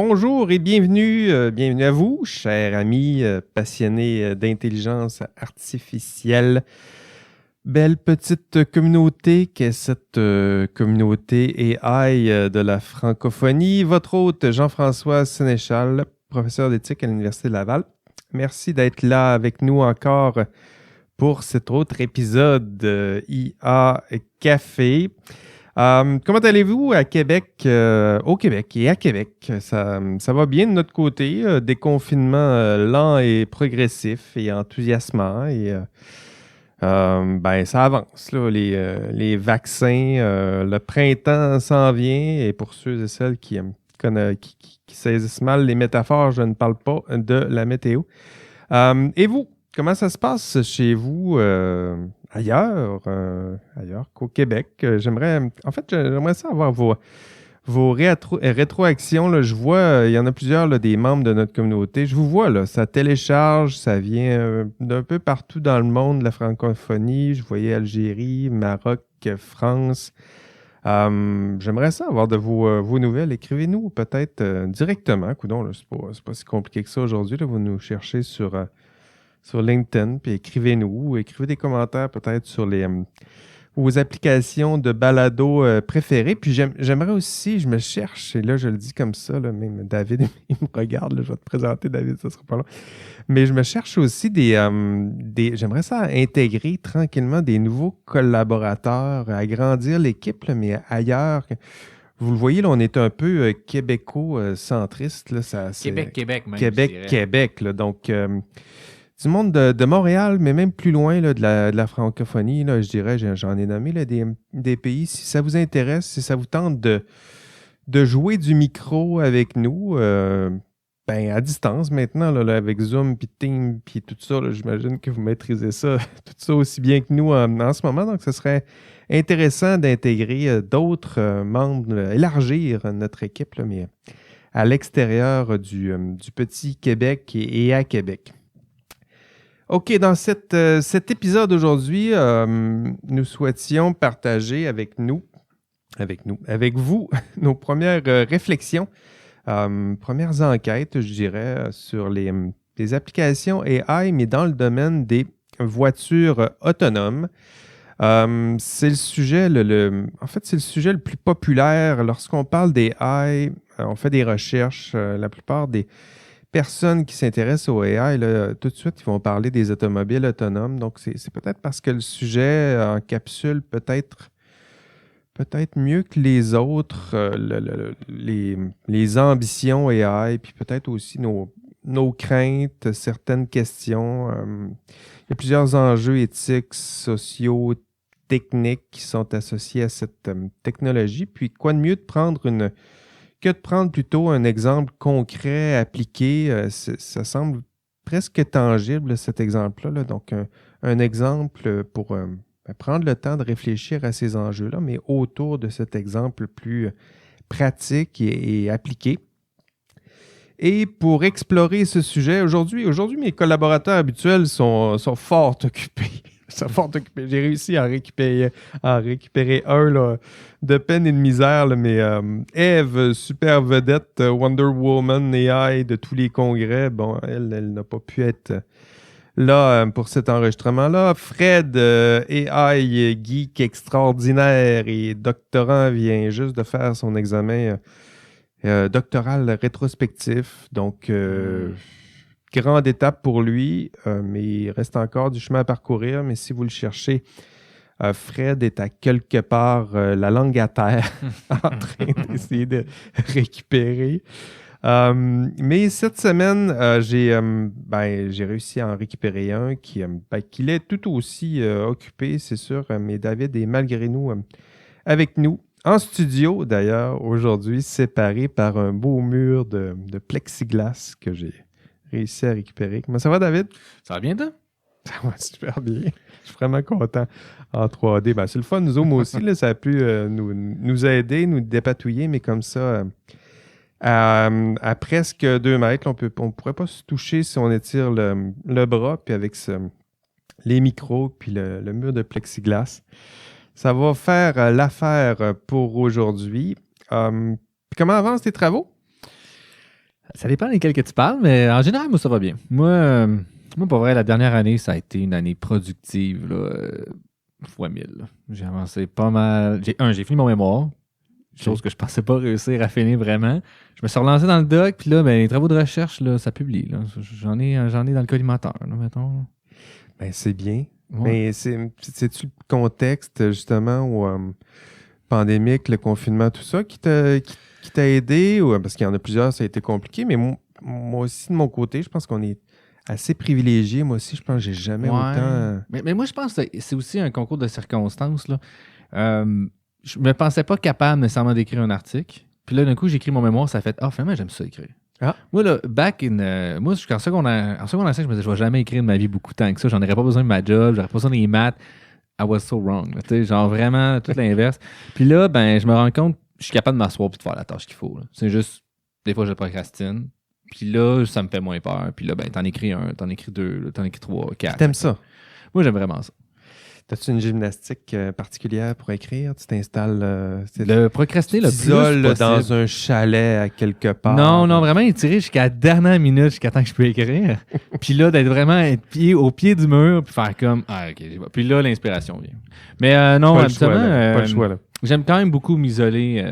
Bonjour et bienvenue à vous, chers amis passionnés d'intelligence artificielle. Belle petite communauté qu'est cette communauté AI de la francophonie. Votre hôte Jean-François Sénéchal, professeur d'éthique à l'Université de Laval. Merci d'être là avec nous encore pour cet autre épisode IA Café. Comment allez-vous à Québec, au Québec et à Québec? Ça va bien de notre côté. Déconfinement lent et progressif et enthousiassant. Et ça avance, là, les vaccins. Le printemps s'en vient. Et pour ceux et celles qui saisissent mal les métaphores, je ne parle pas de la météo. Et vous, comment ça se passe chez vous ailleurs qu'au Québec? J'aimerais ça avoir vos rétroactions. Là. Je vois, il y en a plusieurs là, des membres de notre communauté. Je vous vois, là, ça télécharge, ça vient d'un peu partout dans le monde, la francophonie. Je voyais Algérie, Maroc, France. J'aimerais ça avoir de vos nouvelles. Écrivez-nous peut-être directement. Coudonc, là, c'est pas si compliqué que ça aujourd'hui. Là. Vous nous cherchez sur LinkedIn, puis écrivez des commentaires peut-être sur vos applications de balado préférées. Puis j'aimerais aussi, je me cherche, et là je le dis comme ça, là, même David, il me regarde, là, je vais te présenter David, ça sera pas long. Mais je me cherche aussi j'aimerais ça intégrer tranquillement des nouveaux collaborateurs, agrandir l'équipe, là, mais ailleurs. Vous le voyez, là, on est un peu québéco-centriste. Québec même, Québec, là, donc du monde de Montréal, mais même plus loin là, de la francophonie, là, je dirais, j'en ai nommé là, des pays. Si ça vous intéresse, si ça vous tente de jouer du micro avec nous, à distance maintenant, là, avec Zoom, puis Teams, puis tout ça, là, j'imagine que vous maîtrisez ça, tout ça aussi bien que nous en ce moment. Donc, ce serait intéressant d'intégrer d'autres membres, élargir notre équipe, là, mais à l'extérieur du petit Québec et à Québec. OK, dans cet épisode aujourd'hui, nous souhaitions partager avec vous, nos premières réflexions, premières enquêtes, je dirais, sur les applications AI, mais dans le domaine des voitures autonomes. C'est le sujet, c'est le sujet le plus populaire. Lorsqu'on parle d'AI, on fait des recherches, la plupart des personnes qui s'intéressent au AI, là, tout de suite, ils vont parler des automobiles autonomes. Donc, c'est peut-être parce que le sujet encapsule peut-être mieux que les autres les ambitions AI, puis peut-être aussi nos craintes, certaines questions. Il y a plusieurs enjeux éthiques, sociaux, techniques qui sont associés à cette technologie. Puis, quoi de mieux que de prendre plutôt un exemple concret, appliqué. Ça semble presque tangible, cet exemple-là. Là. Donc, un exemple pour prendre le temps de réfléchir à ces enjeux-là, mais autour de cet exemple plus pratique et appliqué. Et pour explorer ce sujet, aujourd'hui mes collaborateurs habituels sont fort occupés. J'ai réussi à récupérer un là, de peine et de misère, là, mais Eve, super vedette, Wonder Woman AI de tous les congrès, bon, elle n'a pas pu être là pour cet enregistrement-là. Fred, AI geek extraordinaire et doctorant, vient juste de faire son examen doctoral rétrospectif, donc grande étape pour lui, mais il reste encore du chemin à parcourir. Mais si vous le cherchez, Fred est à quelque part la langue à terre en train d'essayer de récupérer. Mais cette semaine, j'ai réussi à en récupérer un qui l'est tout aussi occupé, c'est sûr. Mais David est malgré nous avec nous. En studio, d'ailleurs, aujourd'hui, séparé par un beau mur de plexiglas que j'ai réussi à récupérer. Comment ça va, David? Ça va bien, toi? Ça va super bien. Je suis vraiment content en 3D. Ben, c'est le fun, Zoom aussi. Là, ça a pu nous aider, nous dépatouiller, mais comme ça, à presque 2 mètres, on ne pourrait pas se toucher si on étire le bras, puis avec les micros, puis le mur de plexiglas. Ça va faire l'affaire pour aujourd'hui. Comment avancent tes travaux? Ça dépend desquels que tu parles, mais en général, moi, ça va bien. Moi, pour vrai, la dernière année, ça a été une année productive, là, fois 1000. Là. J'ai avancé pas mal. J'ai fini mon mémoire, chose que je pensais pas réussir à finir vraiment. Je me suis relancé dans le doc, puis là, les travaux de recherche, là, ça publie. Là. J'en ai dans le collimateur, là, mettons. Ben, c'est bien. Ouais. Mais c'est-tu le contexte, justement, où pandémique, le confinement, tout ça, qui t'a aidé? Ou, parce qu'il y en a plusieurs, ça a été compliqué, mais moi aussi, de mon côté, je pense qu'on est assez privilégié. Moi aussi, je pense que j'ai jamais autant... Mais moi, je pense que c'est aussi un concours de circonstances. Là. Je me pensais pas capable nécessairement d'écrire un article. Puis là, d'un coup, j'écris mon mémoire, ça fait « Ah, finalement, j'aime ça écrire. » Moi, là, moi, en secondaire 5, je me disais « Je vais jamais écrire de ma vie beaucoup de temps que ça. J'en aurais pas besoin de ma job, j'aurais pas besoin des maths. » I was so wrong. Tu sais, genre vraiment tout l'inverse. Puis là, je me rends compte je suis capable de m'asseoir et de faire la tâche qu'il faut. Là. C'est juste, des fois, je procrastine. Puis là, ça me fait moins peur. Puis là, t'en écris un, t'en écris deux, là, t'en écris trois, quatre. T'aimes ça? Moi, j'aime vraiment ça. T'as-tu une gymnastique particulière pour écrire? Tu t'installes... le procrastiner le plus possible. dans un chalet à quelque part. Non, vraiment étirer jusqu'à la dernière minute, jusqu'à temps que je peux écrire. Puis là, d'être vraiment au pied du mur, puis faire comme... Ah, OK. Puis là, l'inspiration vient. Mais non, absolument... Pas le choix, là. J'aime quand même beaucoup m'isoler.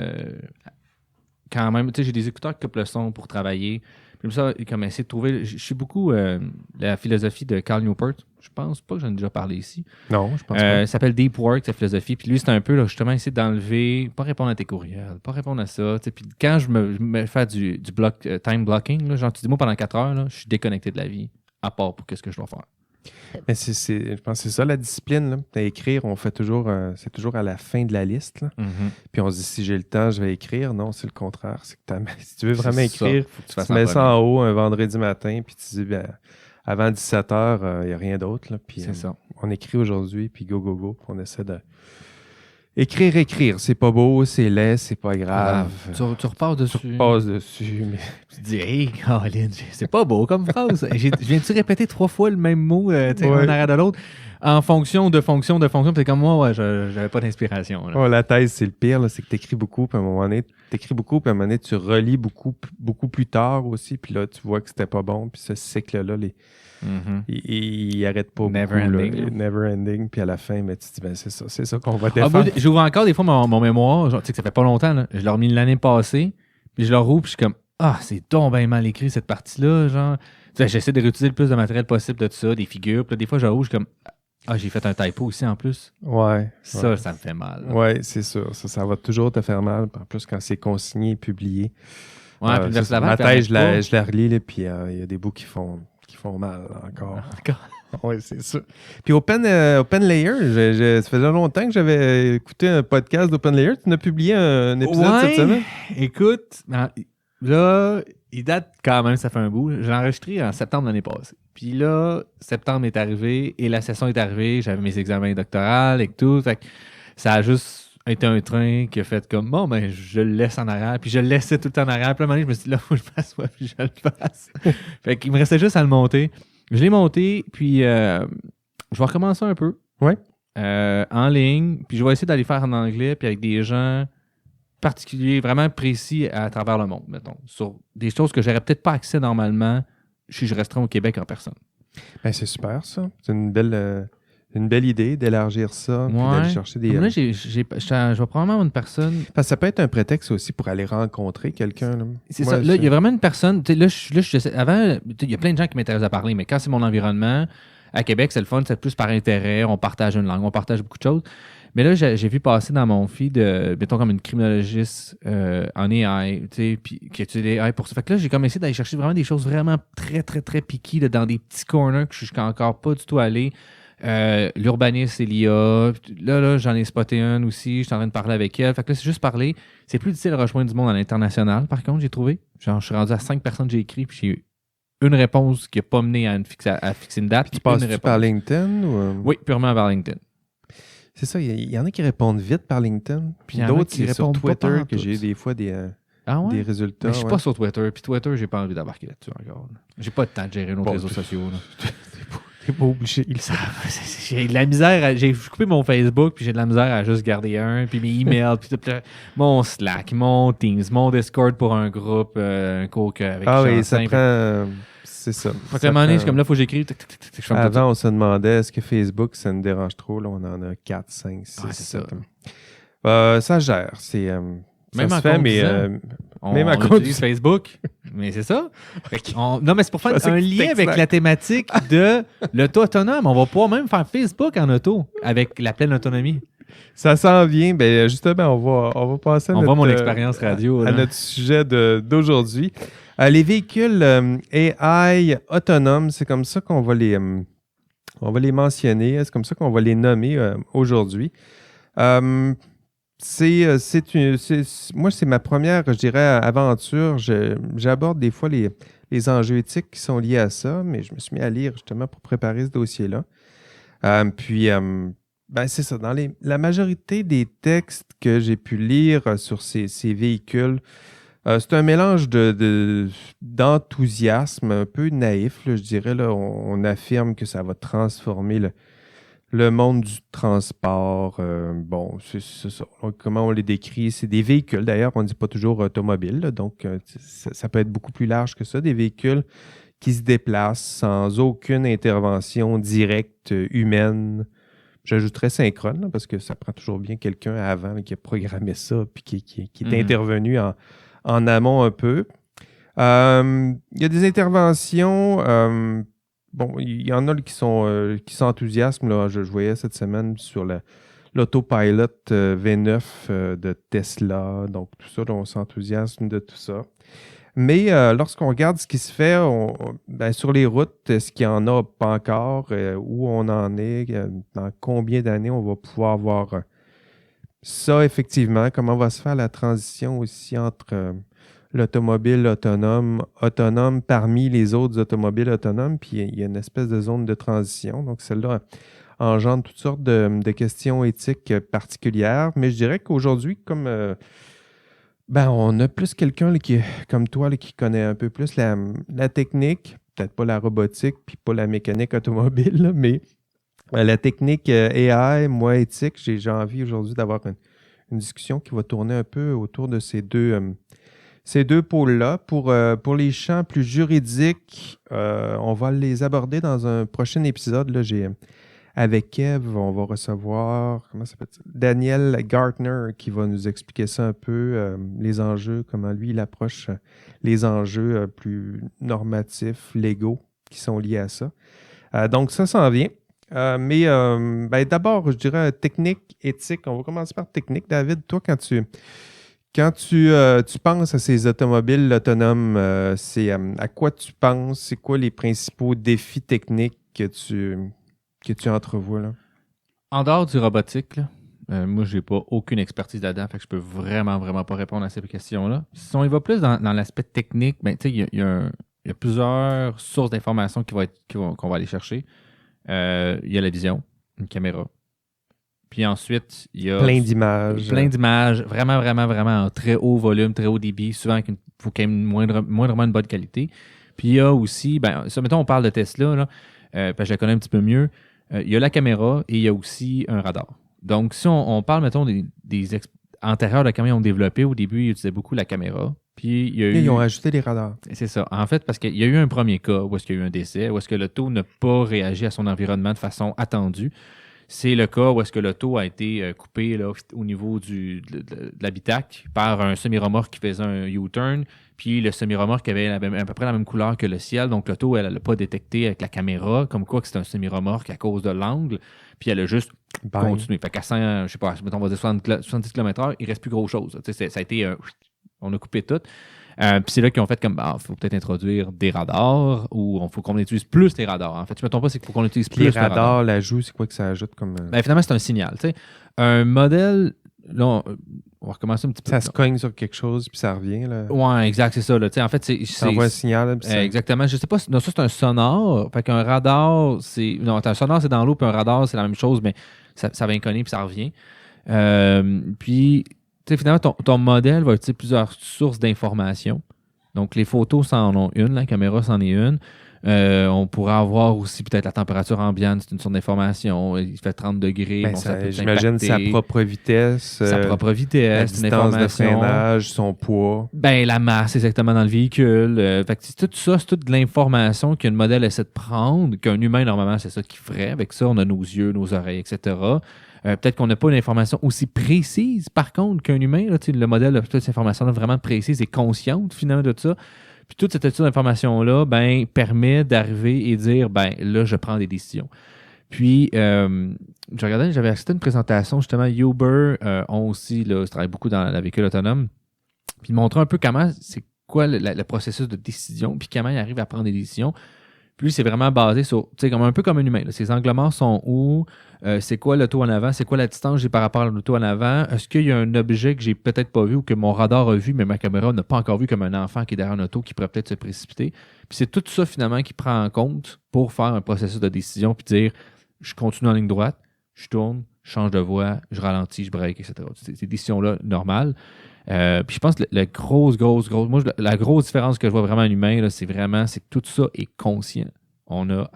Quand même, tu sais, j'ai des écouteurs qui coupent le son pour travailler. Puis ça, comme essayer de trouver... Je suis beaucoup la philosophie de Cal Newport. Je pense pas que j'en ai déjà parlé ici. Non, je pense pas. Ça s'appelle Deep Work, sa philosophie. Puis lui, c'est un peu, là, justement, essayer d'enlever, pas répondre à tes courriels, pas répondre à ça. Puis quand je me fais du time blocking, là, genre, tu dis, moi, pendant 4 heures, là, je suis déconnecté de la vie, à part pour qu'est-ce que je dois faire. Mais je pense que c'est ça la discipline. Là. À écrire, on fait toujours, c'est toujours à la fin de la liste. Là. Mm-hmm. Puis on se dit, si j'ai le temps, je vais écrire. Non, c'est le contraire. C'est que si tu veux vraiment C'est écrire, ça. Faut que tu fasses tu mets ça en haut un vendredi matin, puis tu dis, avant 17h, il n'y a rien d'autre. Là, puis, c'est ça. On écrit aujourd'hui, puis go, puis on essaie de... Écrire. C'est pas beau, c'est laid, c'est pas grave. Tu repars dessus. Tu repasses dessus, mais... Tu te dis, hey, Colin, c'est pas beau comme phrase. Viens-tu répéter 3 fois le même mot, un arrêt de l'autre, en fonction de fonction. Puis c'est comme moi, j'avais pas d'inspiration. Là. Oh, la thèse, c'est le pire, là, c'est que t'écris beaucoup, puis à un moment donné, tu relis beaucoup plus tard aussi, puis là, tu vois que c'était pas bon, puis ce cycle-là, il arrête pas Never beaucoup. ending. Là, never ending, puis à la fin, mais tu te dis, c'est ça qu'on va défendre. Moi, j'ouvre encore des fois mon mémoire, genre, tu sais que ça fait pas longtemps, là. Je l'ai remis l'année passée, puis je le rouvre, puis je suis comme, c'est donc bien mal écrit cette partie-là, genre. Tu sais, j'essaie de réutiliser le plus de matériel possible de tout ça, des figures, puis là, des fois, je rouvre, je suis comme, j'ai fait un typo aussi en plus. Ouais. Ça me fait mal. Là. Ouais, c'est sûr. Ça va toujours te faire mal, en plus quand c'est consigné et publié. Ouais, puis ma thèse, je la relis, là, puis il y a des bouts qui font mal encore. Oui, c'est ça. Puis OpenLayer, ça faisait longtemps que j'avais écouté un podcast d'OpenLayer. Tu as publié un épisode cette semaine? Écoute, là, il date quand même, ça fait un bout. Je l'ai enregistré en septembre l'année passée. Puis là, septembre est arrivé et la session est arrivée. J'avais mes examens doctoraux et tout. Fait que ça a juste été un train qui a fait comme, je le laisse en arrière. Puis je le laissais tout le temps en arrière. Puis à un moment donné, je me suis dit, là, faut que je m'assoie puis je le fasse. Fait qu'il me restait juste à le monter. Je l'ai monté, puis je vais recommencer un peu. Ouais. En ligne. Puis je vais essayer d'aller faire en anglais, puis avec des gens particuliers, vraiment précis à travers le monde, mettons. Sur des choses que j'aurais peut-être pas accès normalement si je resterais au Québec en personne. Ben, c'est super, ça. C'est une belle idée d'élargir ça, puis d'aller chercher des... Là, je vais probablement avoir une personne... Parce que ça peut être un prétexte aussi pour aller rencontrer quelqu'un. Là. C'est ça. Là, il y a vraiment une personne... Avant, il y a plein de gens qui m'intéressent à parler, mais quand c'est mon environnement, à Québec, c'est le fun, c'est plus par intérêt, on partage une langue, on partage beaucoup de choses. Mais là, j'ai vu passer dans mon feed, mettons comme une criminologiste en AI, tu sais, puis qui utilise l'AI pour ça. Fait que là, j'ai comme essayé d'aller chercher vraiment des choses vraiment très, très, très piquées là, dans des petits corners que je suis encore pas du tout allé. L'urbaniste et l'IA. Là, j'en ai spoté un aussi. Je suis en train de parler avec elle. Fait que là, c'est juste parler. C'est plus difficile de rejoindre du monde à l'international, par contre, j'ai trouvé. Genre, je suis rendu à 5 personnes que j'ai écrit, puis j'ai eu une réponse qui n'a pas mené à fixer une date. Puis tu passes par LinkedIn? Ou... Oui, purement par LinkedIn. C'est ça, il y en a qui répondent vite par LinkedIn. Puis d'autres, c'est sur Twitter que j'ai des fois des résultats. Mais je suis pas sur Twitter. Puis Twitter, j'ai pas envie d'embarquer là-dessus encore. J'ai pas de temps de gérer nos réseaux sociaux. Là. T'es pas obligé. J'ai de la misère. J'ai coupé mon Facebook, puis j'ai de la misère à juste garder un, puis mes emails, puis mon Slack, mon Teams, mon Discord pour un groupe, un cook avec Ah oui, genre ça 5. prend... C'est ça. Fait que à un moment donné, je suis comme là, il faut que j'écrive. Je ferme tout ça. Avant, on se demandait, est-ce que Facebook, ça nous dérange trop? Là, on en a 4, 5, 6, Ouais, c'est 7. ça. Ça gère. C'est, Même ça en se fait, mais... conduisant. même On à utilise Facebook. Mais c'est ça. Non, mais c'est pour faire pensais un que lien c'était avec exact. la thématique de l'auto autonome. On va pouvoir même faire Facebook en auto avec la pleine autonomie. Ça s'en vient. Ben, justement, on va passer à On notre, voit mon expérience radio. à là. notre sujet d'aujourd'hui. Les véhicules AI autonomes, c'est comme ça qu'on va on va les mentionner. C'est comme ça qu'on va les nommer aujourd'hui. Moi, c'est ma première, je dirais, aventure. J'aborde des fois les enjeux éthiques qui sont liés à ça, mais je me suis mis à lire justement pour préparer ce dossier-là. Ben, c'est ça. Dans la majorité des textes que j'ai pu lire sur ces véhicules, c'est un mélange d'enthousiasme un peu naïf, là, je dirais. Là, on affirme que ça va transformer le monde du transport. Bon, c'est ça. Donc, comment on les décrit? C'est des véhicules. D'ailleurs, on ne dit pas toujours automobile. Là, donc, ça peut être beaucoup plus large que ça. Des véhicules qui se déplacent sans aucune intervention directe humaine. J'ajouterais synchrone, là, parce que ça prend toujours bien quelqu'un avant là, qui a programmé ça puis qui est intervenu en amont un peu. Il y a des interventions. Bon, il y en a qui s'enthousiasment. Là, je voyais cette semaine sur l'autopilot V9 de Tesla. Donc, tout ça, là, on s'enthousiasme de tout ça. Mais lorsqu'on regarde ce qui se fait ben, sur les routes, est-ce qu'il y en a pas encore? Où on en est? Dans combien d'années on va pouvoir voir ça, effectivement? Comment va se faire la transition aussi entre l'automobile autonome parmi les autres automobiles autonomes? Puis il y a une espèce de zone de transition. Donc, celle-là engendre toutes sortes de questions éthiques particulières. Mais je dirais qu'aujourd'hui, comme... ben, on a plus quelqu'un là, comme toi là, qui connaît un peu plus la technique, peut-être pas la robotique, puis pas la mécanique automobile, là, mais la technique AI, moi, éthique. J'ai envie aujourd'hui d'avoir une discussion qui va tourner un peu autour de ces deux pôles-là. Pour les champs plus juridiques, on va les aborder dans un prochain épisode. Là, avec Kev, on va recevoir, comment ça s'appelle, Daniel Gartner qui va nous expliquer ça un peu, les enjeux, comment lui il approche les enjeux plus normatifs, légaux qui sont liés à ça. Donc ça s'en vient. Mais ben, d'abord, je dirais technique, éthique. On va commencer par technique. David, toi, quand tu penses à ces automobiles autonomes, c'est à quoi tu penses? C'est quoi les principaux défis techniques que tu entrevois là? En dehors du robotique, là, moi, j'ai pas aucune expertise là-dedans, fait que je peux vraiment pas répondre à ces questions-là. Si on y va plus dans l'aspect technique, ben, il y a plusieurs sources d'informations qu'on va aller chercher. Il y a la vision, une caméra. Puis ensuite, il y a... Plein d'images. Plein d'images, vraiment en très haut volume, très haut débit, souvent il faut quand même moindrement une bonne qualité. Puis il y a aussi, ben, ça, mettons, on parle de Tesla, là, parce que je la connais un petit peu mieux. Il y a la caméra et il y a aussi un radar. Donc, si on parle, mettons, des antérieurs de la caméra ont développé, au début, ils utilisaient beaucoup la caméra. Puis, Ils ont ajouté des radars. C'est ça. En fait, parce qu'il y a eu un premier cas où est-ce qu'il y a eu un décès, où est-ce que l'auto n'a pas réagi à son environnement de façon attendue. C'est le cas où est-ce que l'auto a été coupé là, au niveau de l'habitacle par un semi-remorque qui faisait un U-turn. Puis le semi-remorque avait à peu près la même couleur que le ciel. Donc l'auto, elle n'a pas détecté avec la caméra, comme quoi que c'est un semi-remorque à cause de l'angle. Puis elle a juste continué. Fait qu'à 100, je sais pas, mettons, on va dire 70 km/h, il ne reste plus grand-chose. Ça a été... on a coupé tout. Puis c'est là qu'ils ont fait comme, faut peut-être introduire des radars ou il faut qu'on utilise plus les radars. En fait, je ne me trompe pas, c'est qu'il faut qu'on utilise plus les radars. L'ajout, c'est quoi que ça ajoute comme... Ben, finalement, c'est un signal. T'sais. Un modèle, là, on va recommencer un petit peu. Ça se cogne sur quelque chose puis ça revient. Là. Ouais, exact, c'est ça. Là. En fait, ça envoie un signal. Exactement. Je sais pas. Non, ça, c'est un sonore. Fait qu'un radar, c'est. Non, un sonore, c'est dans l'eau, puis un radar, c'est la même chose, mais ça va inconner puis ça revient. Puis, finalement, ton modèle va utiliser plusieurs sources d'informations. Donc, les photos, ça en ont une, la caméra, c'en est une. On pourrait avoir aussi peut-être la température ambiante, c'est une source d'information. Il fait 30 degrés. Ben, bon, ça peut j'imagine sa impacter. propre vitesse, Sa propre la vitesse, une distance de information. freinage, son poids. Ben, la masse exactement dans le véhicule. Fait que tout ça, c'est toute de l'information qu'un modèle essaie de prendre, qu'un humain, normalement, c'est ça qu'il ferait. Avec ça, on a nos yeux, nos oreilles, etc. Peut-être qu'on n'a pas une information aussi précise, par contre, qu'un humain. Là, le modèle a toute cette information-là vraiment précise et consciente, finalement, de ça. Puis toute cette étude d'information-là ben, permet d'arriver et dire, ben là, je prends des décisions. Puis, je regardais, j'avais assisté à une présentation, justement, Uber ont aussi, là, ils travaillent beaucoup dans la véhicule autonome, puis ils montraient un peu comment, c'est quoi le processus de décision, puis comment ils arrivent à prendre des décisions. Puis, c'est vraiment basé sur, tu sais, comme un peu comme un humain. Là. Ces angles morts sont où? C'est quoi l'auto en avant? C'est quoi la distance que j'ai par rapport à l'auto en avant? Est-ce qu'il y a un objet que j'ai peut-être pas vu ou que mon radar a vu, mais ma caméra n'a pas encore vu, comme un enfant qui est derrière une auto qui pourrait peut-être se précipiter? Puis c'est tout ça, finalement, qui prend en compte pour faire un processus de décision puis dire, je continue en ligne droite, je tourne, je change de voie, je ralentis, je break, etc. Ces décisions-là normales. Puis je pense que la grosse, moi, la grosse différence que je vois vraiment en humain, là, c'est que tout ça est conscient. On a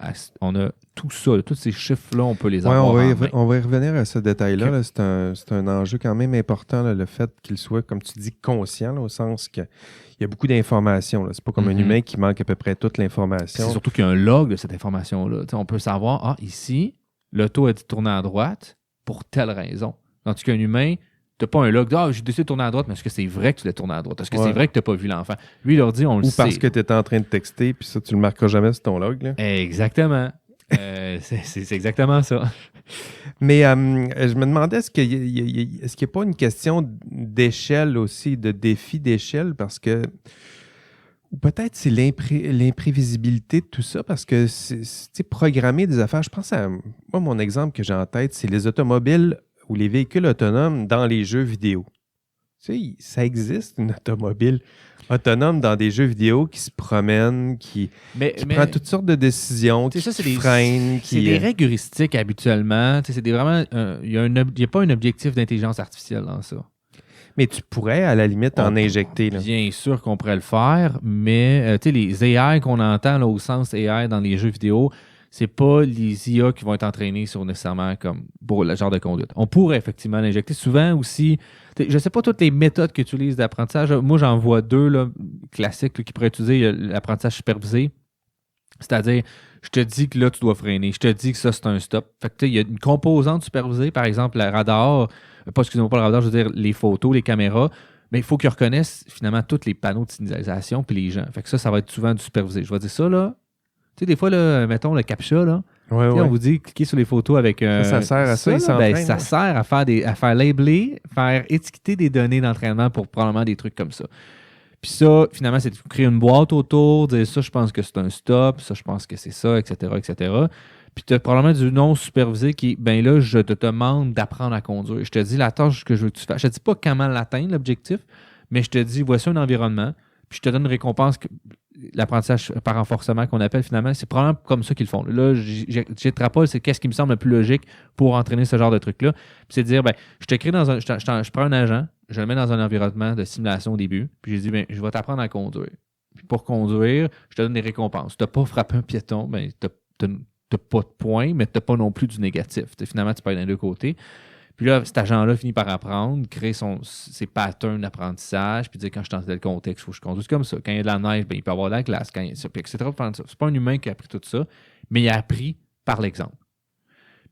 tout ça, tous ces chiffres-là, on peut les avoir en main. On va y revenir à ce détail-là. Okay. Là. C'est un enjeu quand même important, là, le fait qu'il soit, comme tu dis, conscient, là, au sens qu'il y a beaucoup d'informations. C'est pas comme un humain qui manque à peu près toute l'information. C'est surtout qu'il y a un log de cette information-là. On peut savoir, ici, l'auto a dit de tourner à droite pour telle raison. Tandis qu'un humain, tu n'as pas un log de j'ai décidé de tourner à droite, mais est-ce que c'est vrai que tu l'as tourné à droite? Est-ce que c'est vrai que tu n'as pas vu l'enfant? Lui, il leur dit, on le sait. Ou parce que tu étais en train de texter, puis ça, tu le marqueras jamais sur ton log. Là. Exactement. C'est exactement ça. Mais je me demandais, est-ce qu'il n'y a pas une question d'échelle aussi, de défi d'échelle, parce que ou peut-être c'est l'imprévisibilité de tout ça, parce que c'est programmer des affaires. Je pense à moi, mon exemple que j'ai en tête, c'est les automobiles ou les véhicules autonomes dans les jeux vidéo. Tu sais, ça existe, une automobile autonome dans des jeux vidéo qui se promène, qui prend toutes sortes de décisions, qui freine. C'est des règles heuristiques habituellement. C'est vraiment... Il n'y a pas un objectif d'intelligence artificielle dans ça. Mais tu pourrais, à la limite, en injecter. Là. Bien sûr qu'on pourrait le faire, mais les AI qu'on entend là, au sens AI dans les jeux vidéo, c'est pas les IA qui vont être entraînés sur nécessairement comme pour le genre de conduite. On pourrait effectivement l'injecter. Souvent aussi, je ne sais pas toutes les méthodes qu'ils utilisent d'apprentissage. Moi, j'en vois deux là, classiques là, qui pourraient utiliser l'apprentissage supervisé. C'est-à-dire, je te dis que là, tu dois freiner. Je te dis que ça, c'est un stop. Fait que il y a une composante supervisée, par exemple, le radar, pas le radar, je veux dire les photos, les caméras, mais il faut qu'ils reconnaissent finalement tous les panneaux de signalisation puis les gens. Fait que ça va être souvent du supervisé. Je vais dire ça, là. Tu sais, des fois, là, mettons le CAPTCHA, là. Ouais. On vous dit cliquez sur les photos avec ça sert à ça, ça sert à faire labeler, faire étiqueter des données d'entraînement pour probablement des trucs comme ça. Puis ça, finalement, c'est de créer une boîte autour, dire ça, je pense que c'est un stop, ça, je pense que c'est ça, etc., etc. Puis tu as probablement du non supervisé qui est, ben là, je te demande d'apprendre à conduire. Je te dis la tâche que je veux que tu fasses. Je te dis pas comment l'atteindre, l'objectif, mais je te dis, voici un environnement, puis je te donne une récompense, l'apprentissage par renforcement qu'on appelle finalement, c'est probablement comme ça qu'ils le font. Là, j'extrapole, c'est qu'est-ce qui me semble le plus logique pour entraîner ce genre de truc-là. Puis c'est de dire, ben, je prends un agent, je le mets dans un environnement de simulation au début, puis je dis, ben, je vais t'apprendre à conduire. Puis pour conduire, je te donne des récompenses. Tu n'as pas frappé un piéton, ben, tu n'as pas de points, mais tu n'as pas non plus du négatif. Finalement, tu peux aller d'un deux côtés. Puis là, cet agent-là finit par apprendre, créer ses patterns d'apprentissage, puis dire quand je suis dans tel contexte, il faut que je conduise comme ça. Quand il y a de la neige, ben, il peut y avoir de la glace, etc. C'est pas un humain qui a appris tout ça, mais il a appris par l'exemple.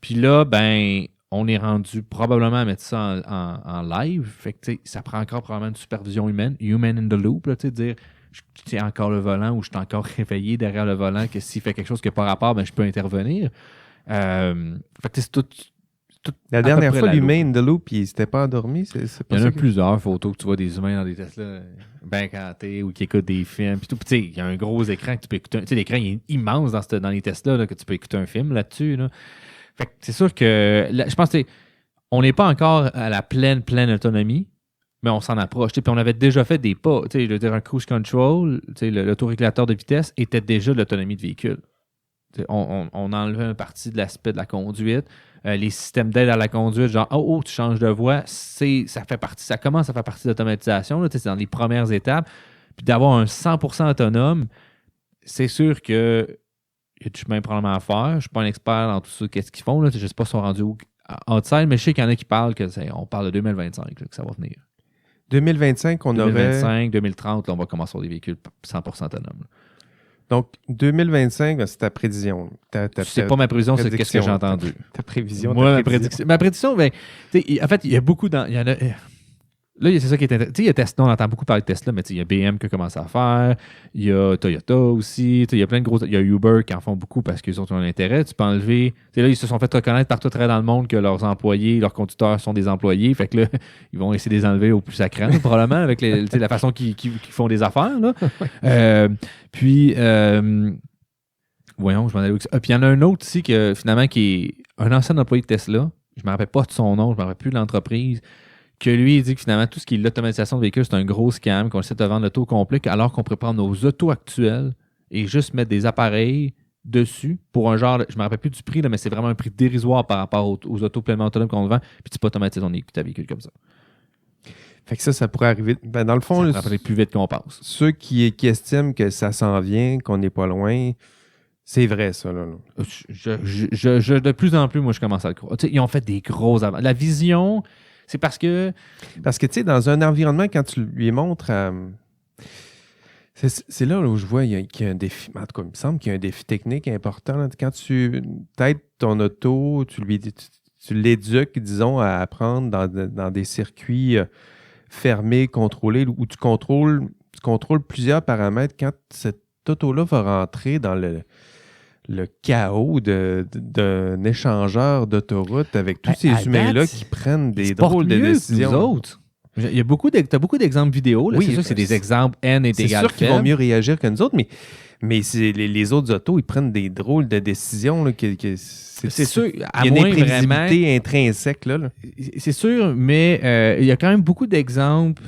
Puis là, ben, on est rendu probablement à mettre ça en live. Fait que, ça prend encore probablement une supervision humaine, human in the loop, là, dire je tiens encore le volant ou je suis encore réveillé derrière le volant, que s'il fait quelque chose qui n'a pas rapport, ben, je peux intervenir. Fait que c'est tout. La dernière fois, l'humain in the loop, il s'était pas endormi. Il y en a plusieurs photos que tu vois des humains dans des Tesla bien cantés ou qui écoutent des films. Puis il y a un gros écran que tu peux écouter. L'écran il est immense dans les Tesla là, que tu peux écouter un film là-dessus. Là. Fait que c'est sûr que je pense on n'est pas encore à la pleine autonomie, mais on s'en approche. Puis on avait déjà fait des pas. Je veux dire, un cruise control, l'autorégulateur de vitesse était déjà de l'autonomie de véhicule. On enlevait une partie de l'aspect de la conduite. Les systèmes d'aide à la conduite, genre tu changes de voie, ça commence à faire partie de l'automatisation. C'est dans les premières étapes. Puis d'avoir un 100% autonome, c'est sûr que y a du chemin probablement à faire. Je ne suis pas un expert dans tout ça, qu'est-ce qu'ils font. Là. Je ne sais pas si ils sont rendus outside, mais je sais qu'il y en a qui parlent on parle de 2025, là, que ça va venir. 2025, on 2025, 2030, là, on va commencer sur des véhicules 100% autonomes. Là. Donc, 2025, c'est ta prévision. C'est pas ma prévision, c'est qu'est-ce que j'ai entendu. Ta prévision. Moi, ma prédiction, ben, en fait, il y a beaucoup il y en a. Là, c'est ça qui est intéressant. Il y a Tesla, on entend beaucoup parler de Tesla, mais il y a BM qui a commencé à faire. Il y a Toyota aussi. Il y a plein de gros. Il y a Uber qui en font beaucoup parce qu'ils ont un intérêt. Tu peux enlever. Là, ils se sont fait reconnaître partout dans le monde que leurs employés, leurs conducteurs sont des employés. Fait que là, ils vont essayer de les enlever au plus sacré, probablement, avec la façon qu'ils font des affaires. Là. Puis, voyons, je m'en allais où. Puis il y en a un autre ici qui est un ancien employé de Tesla. Je ne me rappelle pas de son nom, je ne me rappelle plus de l'entreprise. Que lui, il dit que finalement, tout ce qui est l'automatisation de véhicules, c'est un gros scam, qu'on essaie de vendre l'auto complet, alors qu'on pourrait prendre nos autos actuelles et juste mettre des appareils dessus pour un genre, je ne me rappelle plus du prix, là, mais c'est vraiment un prix dérisoire par rapport aux autos pleinement autonomes qu'on vend, puis tu peux automatiser ta véhicule comme ça. Fait que ça pourrait arriver. Ben, dans le fond, ça pourrait plus vite qu'on pense. Ceux qui estiment que ça s'en vient, qu'on n'est pas loin, c'est vrai, ça. Là. De plus en plus, moi, je commence à le croire. T'sais, ils ont fait des gros avances. La vision... C'est parce que, tu sais, dans un environnement, quand tu lui montres... c'est là où je vois qu'il y a un défi. En tout cas, il me semble qu'il y a un défi technique important. Là. Quand tu t'aides ton auto, tu l'éduques, disons, à apprendre dans des circuits fermés, contrôlés, où tu contrôles plusieurs paramètres. Quand cette auto-là va rentrer dans le chaos d'un échangeur d'autoroute avec tous ces humains-là qui prennent des drôles de décisions. Autres. Tu as beaucoup d'exemples vidéo. Là. Oui, c'est sûr que c'est des exemples N est égal. C'est sûr qu'ils vont mieux réagir que nous autres, mais les autres autos, ils prennent des drôles de décisions. Là, c'est sûr. Il y a une imprévisibilité intrinsèque. Là. C'est sûr, mais il y a quand même beaucoup d'exemples.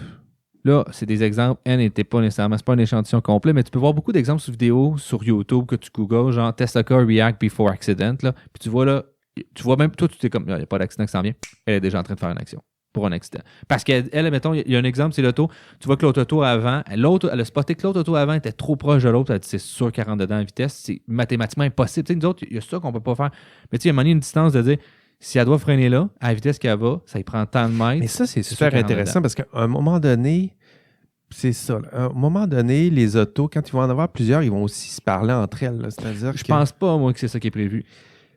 Là, c'est des exemples. N n'était pas nécessairement, c'est pas un échantillon complet, mais tu peux voir beaucoup d'exemples sur vidéo sur YouTube que tu googles, genre Tesla Car React Before Accident. Là, puis tu vois même, toi, tu t'es comme, il n'y a pas d'accident qui s'en vient. Elle est déjà en train de faire une action pour un accident. Parce qu'elle, mettons, il y a un exemple, c'est l'auto. Tu vois que l'autre auto avant, elle a spoté que l'autre auto avant était trop proche de l'autre. Elle a dit, c'est sûr qu'elle rentre dedans à vitesse. C'est mathématiquement impossible. Tu sais, nous autres, il y a ça qu'on ne peut pas faire. Mais tu sais, il y a un moment donné, une distance de dire, si elle doit freiner là, à la vitesse qu'elle va, ça y prend tant de mètres. Mais ça, c'est super intéressant parce qu'à un moment donné, c'est ça. À un moment donné, les autos, quand ils vont en avoir plusieurs, ils vont aussi se parler entre elles. Là. C'est-à-dire je pense pas, moi, que c'est ça qui est prévu.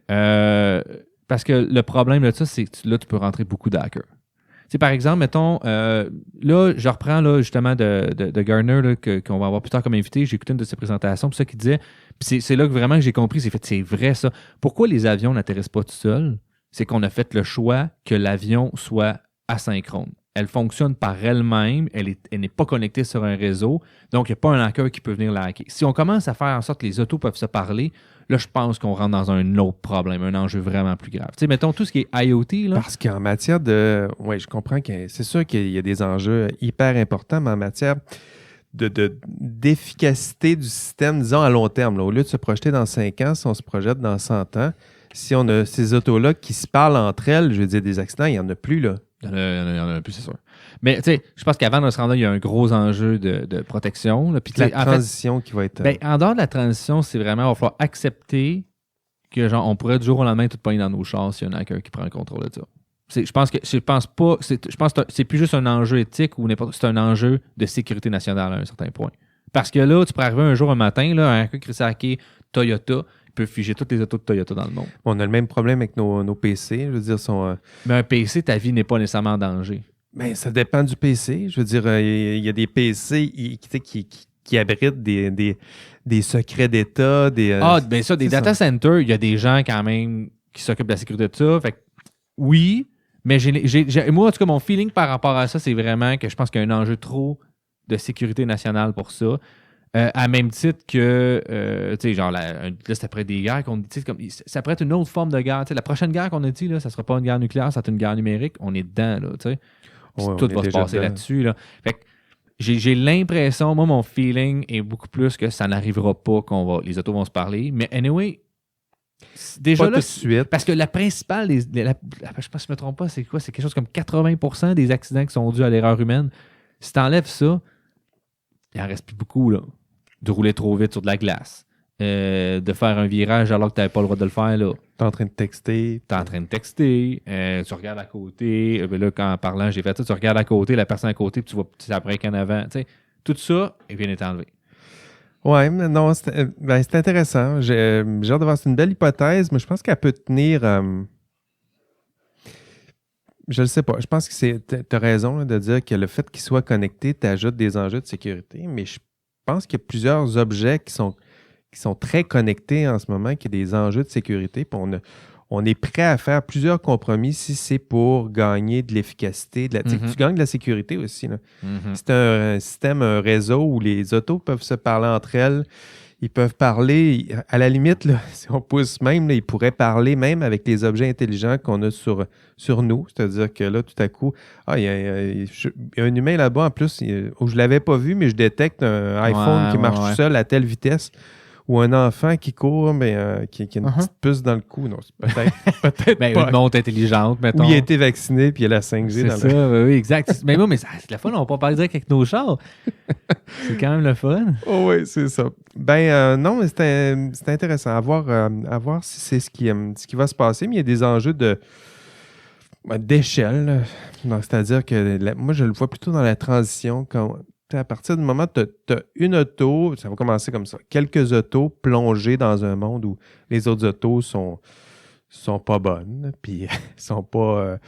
Parce que le problème de ça, c'est que là, tu peux rentrer beaucoup d'hackers. Tu sais, par exemple, mettons, là, je reprends là, justement de Gartner qu'on va avoir plus tard comme invité. J'ai écouté une de ses présentations, puis ça qu'il disait. Puis c'est là que vraiment que j'ai compris, c'est vrai ça. Pourquoi les avions n'atterrissent pas tout seuls? C'est qu'on a fait le choix que l'avion soit asynchrone. Elle fonctionne par elle-même, elle n'est pas connectée sur un réseau, donc il n'y a pas un hacker qui peut venir la hacker. Si on commence à faire en sorte que les autos peuvent se parler, là, je pense qu'on rentre dans un autre problème, un enjeu vraiment plus grave. Tu sais, mettons tout ce qui est IoT. Là. Parce qu'en matière de... Oui, je comprends que c'est sûr qu'il y a des enjeux hyper importants, mais en matière d'efficacité du système, disons, à long terme, là, au lieu de se projeter dans 5 ans, si on se projette dans 100 ans, si on a ces autos-là qui se parlent entre elles, je veux dire, des accidents, il n'y en a plus, là. Il y en a plus, c'est sûr. Mais tu sais, je pense qu'avant de se rendre là, il y a un gros enjeu de protection. Là. Puis, la transition qui va être... en dehors de la transition, c'est vraiment, il va falloir accepter que genre, on pourrait du jour au lendemain tout pogner dans nos chars s'il y a un hacker qui prend le contrôle de ça. Je pense que c'est plus juste un enjeu éthique ou n'importe, c'est un enjeu de sécurité nationale à un certain point. Parce que là, tu pourrais arriver un jour, un matin, là, un hacker qui s'est hacké Toyota, peut figer toutes les autos de Toyota dans le monde. On a le même problème avec nos PC. Je veux dire, mais un PC, ta vie n'est pas nécessairement en danger. Ben, ça dépend du PC. Je veux dire, il y a des PC qui abritent des secrets d'État. Bien ça, des data centers, il y a des gens quand même qui s'occupent de la sécurité de ça. Fait que, oui, mais moi, en tout cas, mon feeling par rapport à ça, c'est vraiment que je pense qu'il y a un enjeu trop de sécurité nationale pour ça. À même titre que, tu sais, genre, là, c'est après des guerres qu'on dit, ça pourrait être une autre forme de guerre. T'sais, la prochaine guerre qu'on a dit, là, ça ne sera pas une guerre nucléaire, ça va être une guerre numérique. On est dedans, là, tu sais. Tout va se passer là-dessus, là. Fait que j'ai l'impression, moi, mon feeling est beaucoup plus que ça n'arrivera pas, les autos vont se parler. Mais anyway, déjà pas là, tout de suite. Parce que la principale, je ne sais pas si je me trompe pas, c'est quoi? C'est quelque chose comme 80% des accidents qui sont dus à l'erreur humaine. Si tu enlèves ça, il en reste plus beaucoup, là. De rouler trop vite sur de la glace, de faire un virage alors que tu n'avais pas le droit de le faire. Là. T'es en train de texter. Tu es en train de texter, tu regardes à côté. Ben là, en parlant, j'ai fait ça. Tu regardes à côté, la personne à côté, puis tu vois ça break en avant. Tu sais, tout ça, il vient d'être enlevé. Ouais, mais non, c'est intéressant. J'ai hâte de voir. C'est une belle hypothèse, mais je pense qu'elle peut tenir. Je ne sais pas. Je pense que tu as raison là, de dire que le fait qu'il soit connecté t'ajoute des enjeux de sécurité, mais je pense qu'il y a plusieurs objets qui sont très connectés en ce moment, qui ont des enjeux de sécurité. Puis on est prêt à faire plusieurs compromis si c'est pour gagner de l'efficacité. Tu sais, tu gagnes de la sécurité aussi. Là. C'est un système, un réseau où les autos peuvent se parler entre elles. Ils peuvent parler, à la limite, là, si on pousse même, là, ils pourraient parler même avec les objets intelligents qu'on a sur nous. C'est-à-dire que là, tout à coup, il y a un humain là-bas, en plus, où je ne l'avais pas vu, mais je détecte un iPhone qui marche tout seul à telle vitesse. Ou un enfant qui court, mais qui a une petite puce dans le cou. Non, c'est peut-être Ben, pas. une montre intelligente, mettons. Ou il a été vacciné, puis il a la 5G C'est dans ça, oui, exact. Mais moi, c'est la fun, on peut parler direct avec nos chars. C'est quand même le fun. Oh oui, c'est ça. Non, mais c'est intéressant à voir si c'est ce qui va se passer, mais il y a des enjeux d'échelle. Donc, c'est-à-dire que moi, je le vois plutôt dans la transition. À partir du moment où tu as une auto, ça va commencer comme ça. Quelques autos plongées dans un monde où les autres autos sont pas bonnes, puis sont pas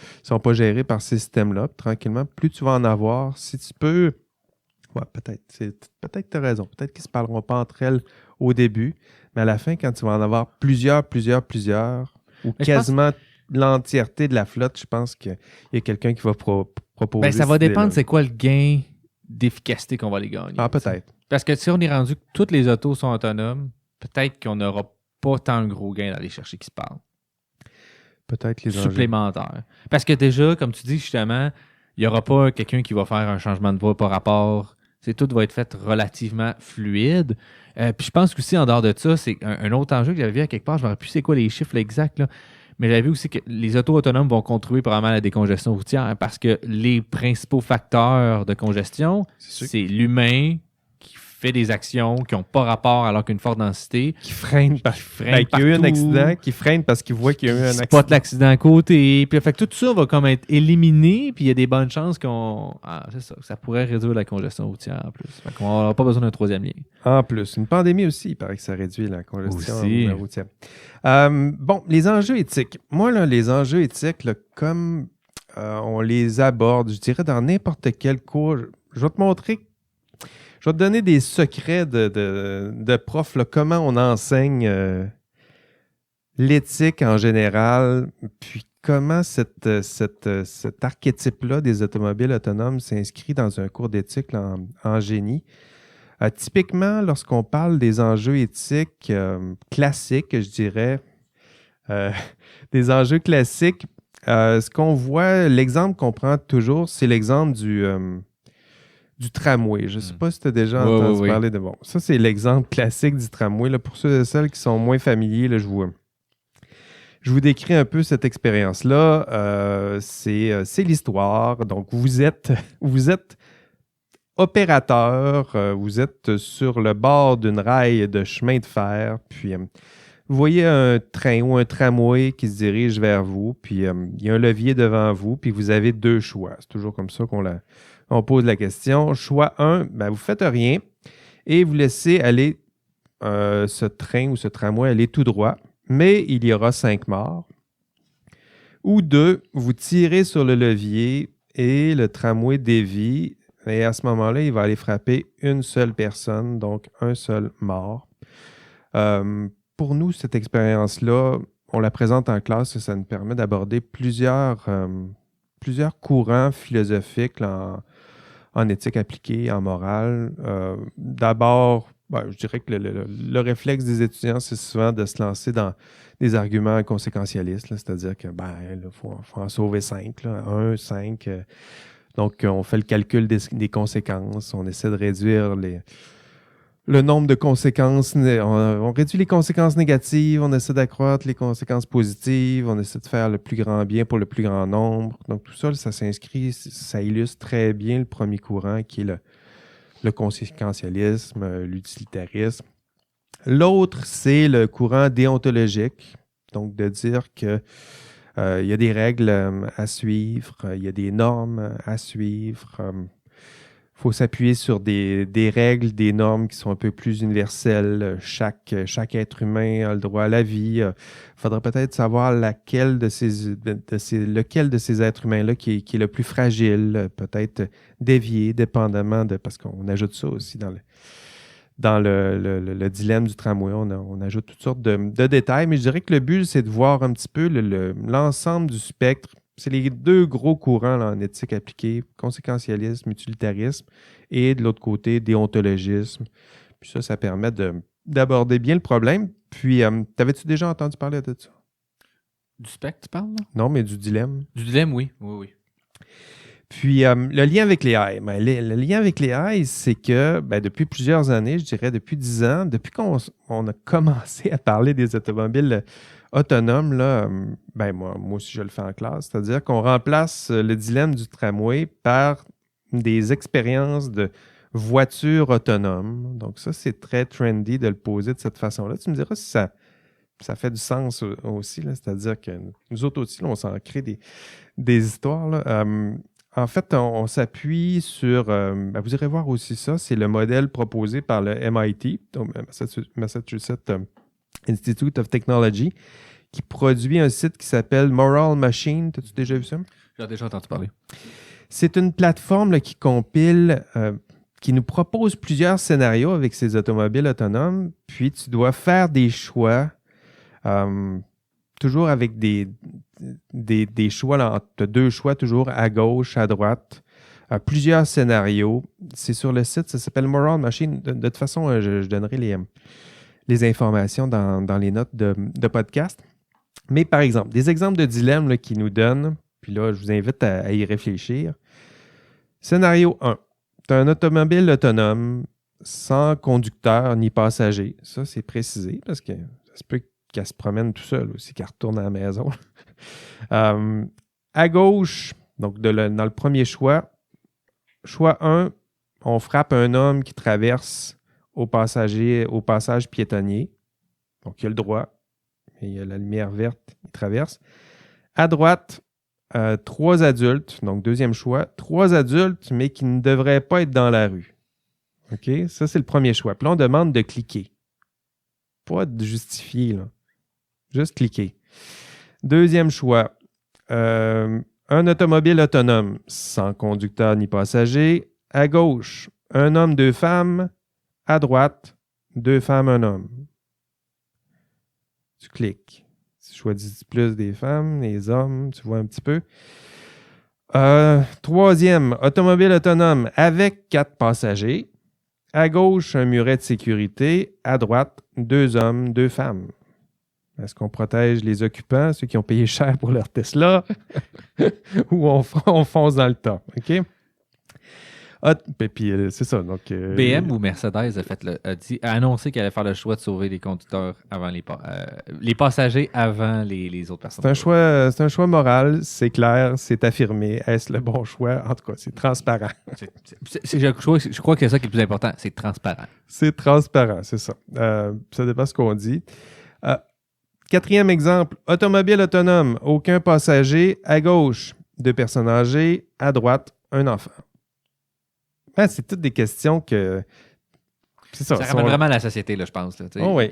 gérées par ces systèmes-là. Puis, tranquillement, plus tu vas en avoir, si tu peux... Ouais, peut-être que tu as raison. Peut-être qu'ils ne se parleront pas entre elles au début, mais à la fin, quand tu vas en avoir plusieurs, ou mais quasiment l'entièreté de la flotte, je pense qu'il y a quelqu'un qui va proposer... Ben, ça va dépendre c'est quoi le gain d'efficacité qu'on va les gagner. Ah, peut-être. Parce que si on est rendu que toutes les autos sont autonomes, peut-être qu'on n'aura pas tant de gros gains d'aller chercher qui se parlent. Peut-être les enjeux. Supplémentaires. Parce que déjà, comme tu dis justement, il n'y aura pas quelqu'un qui va faire un changement de voie par rapport. Tout va être fait relativement fluide. Puis je pense qu'aussi, en dehors de ça, c'est un autre enjeu que j'avais vu à quelque part, je ne me rappelle plus c'est quoi les chiffres exacts, là. Mais j'avais vu aussi que les autos autonomes vont contribuer probablement à la décongestion routière parce que les principaux facteurs de congestion, c'est l'humain qui fait des actions qui n'ont pas rapport alors qu'une forte densité. Qui freine parce qu'il y a eu un accident, qui freine parce qu'il voit qu'il y a eu un accident. Spot l'accident à côté. Puis, fait que tout ça va comme être éliminé, puis il y a des bonnes chances c'est ça, ça pourrait réduire la congestion routière en plus. Fait qu'on n'aura pas besoin d'un troisième lien. En plus, une pandémie aussi, il paraît que ça réduit la congestion routière. Les enjeux éthiques. Moi, là, les enjeux éthiques, là, comme on les aborde, je dirais dans n'importe quel cours, je vais te montrer. Je vais te donner des secrets de prof, là, comment on enseigne l'éthique en général, puis comment cet archétype-là des automobiles autonomes s'inscrit dans un cours d'éthique là, en génie. Typiquement, lorsqu'on parle des enjeux éthiques classiques, je dirais, des enjeux classiques, ce qu'on voit, l'exemple qu'on prend toujours, c'est l'exemple du tramway. Je ne sais pas si tu as déjà entendu parler de... Bon, ça, c'est l'exemple classique du tramway. Là, pour ceux et celles qui sont moins familiers, là, je vous décris un peu cette expérience-là. C'est l'histoire. Donc, vous êtes opérateur, vous êtes sur le bord d'une rail de chemin de fer, puis vous voyez un train ou un tramway qui se dirige vers vous, puis il y a un levier devant vous, puis vous avez deux choix. C'est toujours comme ça qu'on pose la question. Choix 1, vous faites rien et vous laissez aller ce train ou ce tramway aller tout droit, mais il y aura 5 morts. Ou 2, vous tirez sur le levier et le tramway dévie, et à ce moment-là, il va aller frapper une seule personne, donc un seul mort. Pour nous, cette expérience-là, on la présente en classe et ça nous permet d'aborder plusieurs courants philosophiques là, en éthique appliquée, en morale. D'abord, je dirais que le réflexe des étudiants, c'est souvent de se lancer dans des arguments conséquentialistes, là, c'est-à-dire que faut en sauver 5, 1, 5. Donc, on fait le calcul des conséquences, on essaie de réduire le nombre de conséquences, on réduit les conséquences négatives, on essaie d'accroître les conséquences positives, on essaie de faire le plus grand bien pour le plus grand nombre. Donc, tout ça, ça s'inscrit, ça illustre très bien le premier courant qui est le conséquentialisme, l'utilitarisme. L'autre, c'est le courant déontologique. Donc, de dire que il y a des règles à suivre, il y a des normes à suivre. Il faut s'appuyer sur des règles, des normes qui sont un peu plus universelles. Chaque être humain a le droit à la vie. Il faudrait peut-être savoir lequel de ces êtres humains-là qui est le plus fragile, peut-être dévier, dépendamment de... Parce qu'on ajoute ça aussi dans le dilemme du tramway. On ajoute toutes sortes de détails, mais je dirais que le but, c'est de voir un petit peu l'ensemble du spectre. C'est les deux gros courants là, en éthique appliquée, conséquentialisme, utilitarisme, et de l'autre côté, déontologisme. Puis ça permet d'aborder bien le problème. Puis, t'avais-tu déjà entendu parler de ça? Du spectre, tu parles, là? Non, mais du dilemme. Du dilemme, oui. Oui. Puis, le lien avec les AI. Ben, le lien avec les AI, c'est que depuis plusieurs années, je dirais depuis 10 ans, depuis qu'on a commencé à parler des automobiles autonomes, là, moi aussi, je le fais en classe, c'est-à-dire qu'on remplace le dilemme du tramway par des expériences de voitures autonomes. Donc ça, c'est très trendy de le poser de cette façon-là. Tu me diras si ça fait du sens aussi, là, c'est-à-dire que nous autres aussi, là, on s'en crée des histoires, là. En fait, on s'appuie sur, vous irez voir aussi ça, c'est le modèle proposé par le MIT, donc Massachusetts Institute of Technology, qui produit un site qui s'appelle Moral Machine. T'as-tu déjà vu ça? J'ai déjà entendu parler. C'est une plateforme là, qui compile, qui nous propose plusieurs scénarios avec ces automobiles autonomes, puis tu dois faire des choix, toujours avec des choix, là, tu as deux choix toujours à gauche, à droite, plusieurs scénarios. C'est sur le site, ça s'appelle Moral Machine. De toute façon, je donnerai les informations dans les notes de podcast. Mais par exemple, des exemples de dilemmes là, qu'ils nous donnent, puis là, je vous invite à y réfléchir. Scénario 1. Tu as un automobile autonome sans conducteur ni passager. Ça, c'est précisé parce que ça se peut qu'elle se promène tout seul aussi, qu'elle retourne à la maison. À gauche, donc dans le premier choix 1, on frappe un homme qui traverse au passage piétonnier. Donc, il a le droit. Il y a la lumière verte, il traverse. À droite, 3 adultes. Donc, deuxième choix. 3 adultes, mais qui ne devraient pas être dans la rue. OK? Ça, c'est le premier choix. Puis là, on demande de cliquer. Pas de justifier, là. Juste cliquer. Deuxième choix. Un automobile autonome, sans conducteur ni passager. À gauche, un homme, 2 femmes. À droite, 2 femmes, un homme. Tu cliques. Tu choisis plus des femmes, des hommes, tu vois un petit peu. Troisième, automobile autonome avec 4 passagers. À gauche, un muret de sécurité. À droite, 2 hommes, 2 femmes. Est-ce qu'on protège les occupants, ceux qui ont payé cher pour leur Tesla, ou on fonce dans le tas? OK? Puis c'est ça. Donc, BM ou Mercedes a annoncé qu'elle allait faire le choix de sauver les conducteurs avant les passagers avant les autres personnes. C'est un choix moral, c'est clair, c'est affirmé. Est-ce le bon choix? En tout cas, c'est transparent. Je crois que c'est ça qui est le plus important, c'est transparent. C'est transparent, c'est ça. Ça dépend de ce qu'on dit. Quatrième exemple, automobile autonome, aucun passager. À gauche, 2 personnes âgées. À droite, un enfant. C'est toutes des questions que... C'est ça. Ça ramène vraiment à la société, là, je pense. Là, oh, oui.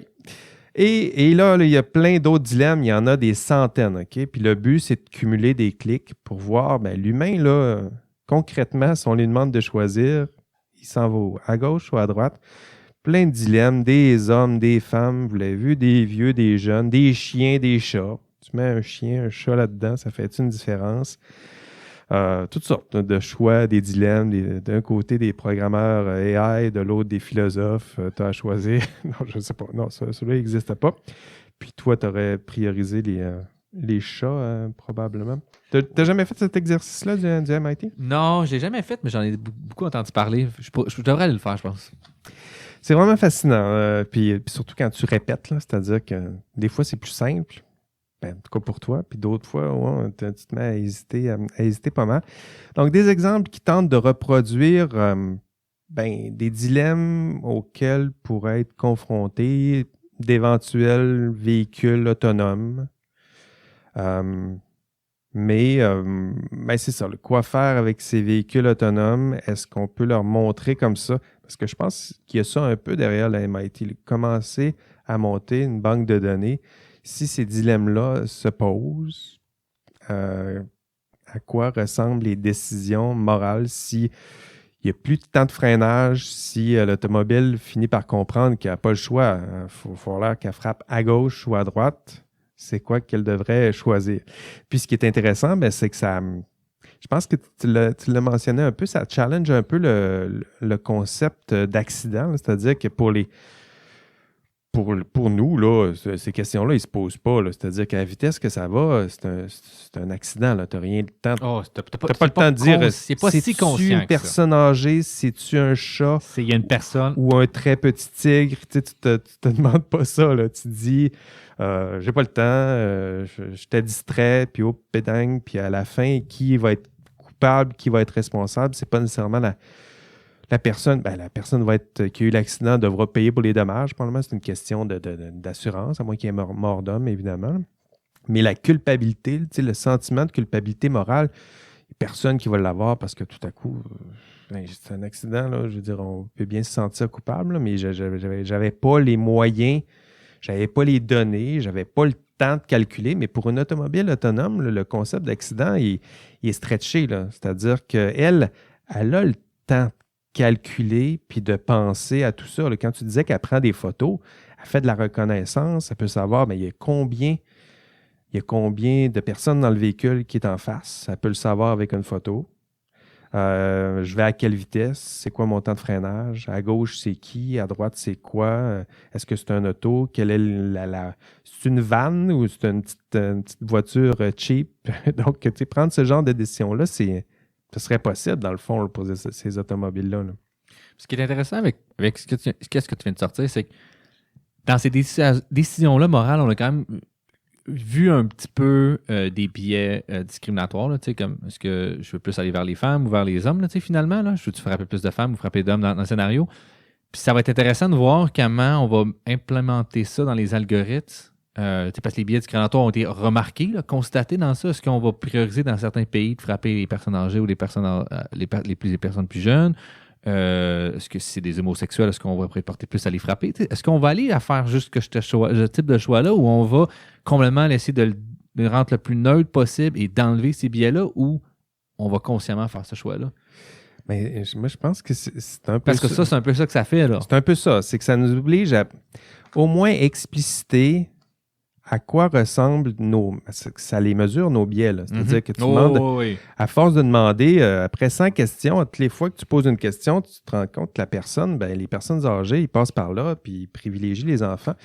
Et là, il y a plein d'autres dilemmes. Il y en a des centaines. OK? Puis le but, c'est de cumuler des clics pour voir l'humain, là, concrètement, si on lui demande de choisir, il s'en va à gauche ou à droite. Plein de dilemmes, des hommes, des femmes, vous l'avez vu, des vieux, des jeunes, des chiens, des chats. Tu mets un chien, un chat là-dedans, ça fait une différence? Toutes sortes de choix, des dilemmes, d'un côté des programmeurs AI, de l'autre des philosophes. Tu as à choisir. Non, je ne sais pas. Non, celui-là n'existe pas. Puis toi, tu aurais priorisé les chats, probablement. Tu n'as jamais fait cet exercice-là du MIT? Non, je ne l'ai jamais fait, mais j'en ai beaucoup entendu parler. Je devrais aller le faire, je pense. C'est vraiment fascinant. Puis surtout quand tu répètes, là, c'est-à-dire que des fois, c'est plus simple. En tout cas pour toi, puis d'autres fois, ouais, tu te mets à hésiter pas mal. Donc, des exemples qui tentent de reproduire des dilemmes auxquels pourraient être confrontés d'éventuels véhicules autonomes. Mais c'est ça, quoi faire avec ces véhicules autonomes? Est-ce qu'on peut leur montrer comme ça? Parce que je pense qu'il y a ça un peu derrière la MIT. Commencer à monter une banque de données. Si ces dilemmes-là se posent, à quoi ressemblent les décisions morales si il n'y a plus de temps de freinage, si l'automobile finit par comprendre qu'il n'y a pas le choix, il faut falloir qu'elle frappe à gauche ou à droite, c'est quoi qu'elle devrait choisir. Puis ce qui est intéressant, c'est que ça, je pense que tu l'as mentionné un peu, ça challenge un peu le concept d'accident, là, c'est-à-dire que pour nous, là, ces questions-là, ils ne se posent pas. Là. C'est-à-dire qu'à la vitesse que ça va, c'est un accident. Tu n'as rien de temps. Oh, t'as pas le temps de dire c'est pas si conscient c'est-tu une personne âgée, c'est-tu un chat il y a une personne ou un très petit tigre. Tu te demandes pas ça. Là. Tu te dis, j'ai pas le temps, je t'ai distrait, puis hop, pédang, puis à la fin, qui va être coupable, qui va être responsable, c'est pas nécessairement la personne qui a eu l'accident devra payer pour les dommages. Probablement, c'est une question d'assurance, à moins qu'il y ait mort d'homme, évidemment. Mais la culpabilité, le sentiment de culpabilité morale, il n'y a personne qui va l'avoir parce que tout à coup, c'est un accident. Là, je veux dire, on peut bien se sentir coupable, là, mais j'avais pas les moyens, j'avais pas les données, j'avais pas le temps de calculer. Mais pour une automobile autonome, le concept d'accident, il est stretché. Là. C'est-à-dire qu'elle a le temps de calculer puis de penser à tout ça. Là. Quand tu disais qu'elle prend des photos, elle fait de la reconnaissance, elle peut savoir il y a combien de personnes dans le véhicule qui est en face. Elle peut le savoir avec une photo. Je vais à quelle vitesse? C'est quoi mon temps de freinage? À gauche, c'est qui? À droite, c'est quoi? Est-ce que c'est un auto? Quelle est c'est une vanne ou c'est une petite voiture cheap? Donc, prendre ce genre de décision-là, ce serait possible, dans le fond, pour ces automobiles-là. Là. Ce qui est intéressant avec ce que tu viens de sortir, c'est que dans ces décisions-là morales, on a quand même vu un petit peu des biais discriminatoires, là, comme est-ce que je veux plus aller vers les femmes ou vers les hommes, là, finalement, là, je veux-tu frapper plus de femmes ou frapper d'hommes dans le scénario? Puis ça va être intéressant de voir comment on va implémenter ça dans les algorithmes. Parce que les biais discriminatoires ont été remarqués, là, constatés dans ça. Est-ce qu'on va prioriser dans certains pays de frapper les personnes âgées ou les personnes plus jeunes? Est-ce que si c'est des homosexuels, est-ce qu'on va porter plus à les frapper? Est-ce qu'on va aller à faire juste ce type de choix-là ou on va complètement laisser de le rendre le plus neutre possible et d'enlever ces biais-là ou on va consciemment faire ce choix-là? Mais moi, je pense que c'est un peu Parce que ça, c'est un peu ça que ça fait. Là. C'est un peu ça. C'est que ça nous oblige à au moins expliciter à quoi ressemblent ça les mesure, nos biais. Là. C'est-à-dire que tu demandes, à force de demander, après 100 questions, toutes les fois que tu poses une question, tu te rends compte que la personne, les personnes âgées, ils passent par là, puis ils privilégient les enfants.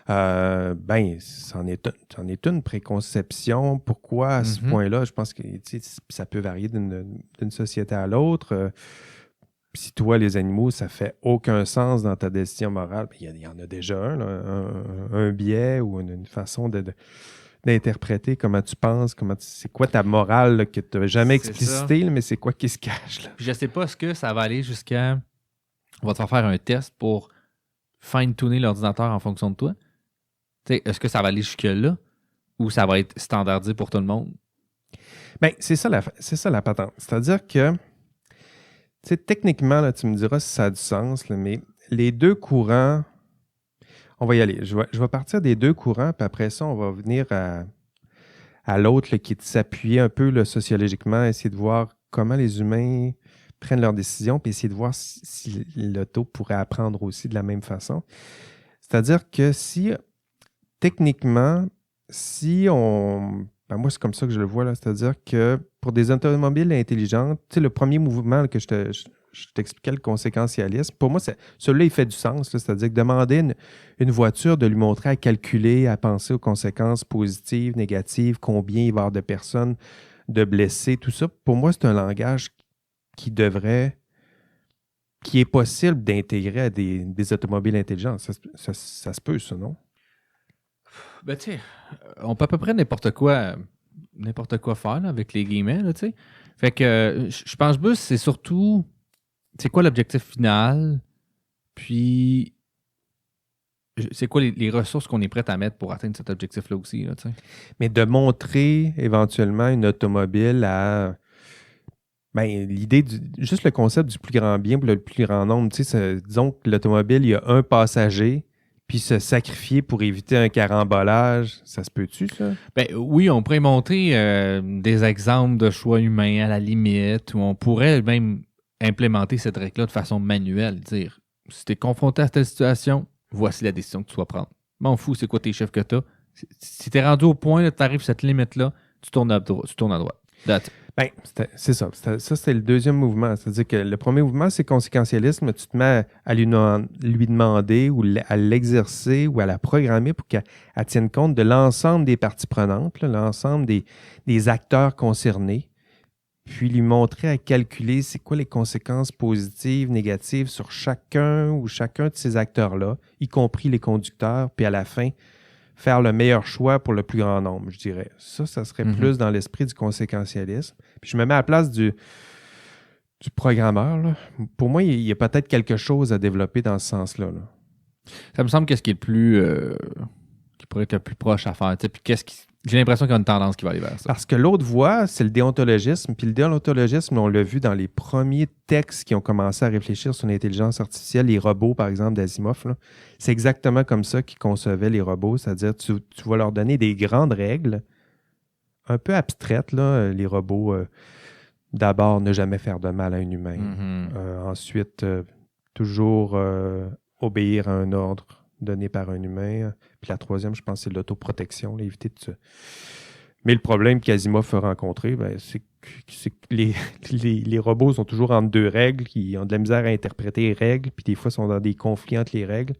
C'en est une préconception. Pourquoi à ce point-là? Je pense que ça peut varier d'une société à l'autre. Si toi, les animaux, ça fait aucun sens dans ta décision morale, il y en a déjà un biais ou une façon d'interpréter comment tu penses, c'est quoi ta morale là, que tu n'as jamais explicité, mais c'est quoi qui se cache? Là? Je ne sais pas, est-ce que ça va aller jusqu'à... On va te faire un test pour fine-tuner l'ordinateur en fonction de toi? Est-ce que ça va aller jusque-là ou ça va être standardisé pour tout le monde? C'est ça la patente. C'est-à-dire que techniquement, là, tu me diras si ça a du sens, là, mais les deux courants, on va y aller. Je vais partir des deux courants, puis après ça, on va venir à l'autre là, qui est de s'appuyer un peu là, sociologiquement, essayer de voir comment les humains prennent leurs décisions, puis essayer de voir si l'auto pourrait apprendre aussi de la même façon. C'est-à-dire que techniquement, moi, c'est comme ça que je le vois, là. C'est-à-dire que pour des automobiles intelligentes, le premier mouvement là, que je t'expliquais, le conséquentialisme, pour moi, celui-là, il fait du sens. Là. C'est-à-dire que demander une voiture de lui montrer à calculer, à penser aux conséquences positives, négatives, combien il va y avoir de personnes, de blessés, tout ça, pour moi, c'est un langage qui est possible d'intégrer à des automobiles intelligentes. Ça se peut, ça, non? Tu sais, on peut à peu près n'importe quoi faire là, avec les guillemets, là, tu sais. Fait que je pense que c'est surtout c'est quoi l'objectif final, puis c'est quoi les ressources qu'on est prêt à mettre pour atteindre cet objectif-là aussi. Là, Mais de montrer éventuellement une automobile à... l'idée, juste le concept du plus grand bien pour le plus grand nombre. Disons que l'automobile, il y a un passager, puis se sacrifier pour éviter un carambolage, ça se peut-tu, ça? Oui, on pourrait montrer des exemples de choix humains à la limite, où on pourrait même implémenter cette règle-là de façon manuelle. Dire, si tu es confronté à telle situation, voici la décision que tu dois prendre. M'en fous, c'est quoi tes chiffres que tu as. Si tu es rendu au point, tu arrives à cette limite-là, tu tournes à droite. C'est ça. Ça, c'est le deuxième mouvement. C'est-à-dire que le premier mouvement, c'est conséquentialisme. Tu te mets à lui demander ou à l'exercer ou à la programmer pour qu'elle tienne compte de l'ensemble des parties prenantes, là, l'ensemble des acteurs concernés, puis lui montrer à calculer c'est quoi les conséquences positives, négatives sur chacun ou chacun de ces acteurs-là, y compris les conducteurs, puis à la fin, faire le meilleur choix pour le plus grand nombre, je dirais. Ça serait plus dans l'esprit du conséquentialisme. Puis je me mets à la place du programmeur. Là. Pour moi, il y a peut-être quelque chose à développer dans ce sens-là. Là. Ça me semble qu'est-ce qui est le plus... qui pourrait être le plus proche à faire. Puis j'ai l'impression qu'il y a une tendance qui va aller vers ça. Parce que l'autre voie, c'est le déontologisme. Puis le déontologisme, on l'a vu dans les premiers textes qui ont commencé à réfléchir sur l'intelligence artificielle, les robots, par exemple, d'Asimov. Là. C'est exactement comme ça qu'ils concevaient les robots, c'est-à-dire tu vas leur donner des grandes règles, un peu abstraites, là, les robots. D'abord, ne jamais faire de mal à un humain. Ensuite, toujours obéir à un ordre donné par un humain. Puis la troisième, je pense, c'est l'autoprotection, là, éviter de se... Mais le problème qu'Asimov a rencontré, c'est que les robots sont toujours entre deux règles, qui ont de la misère à interpréter les règles, puis des fois sont dans des conflits entre les règles.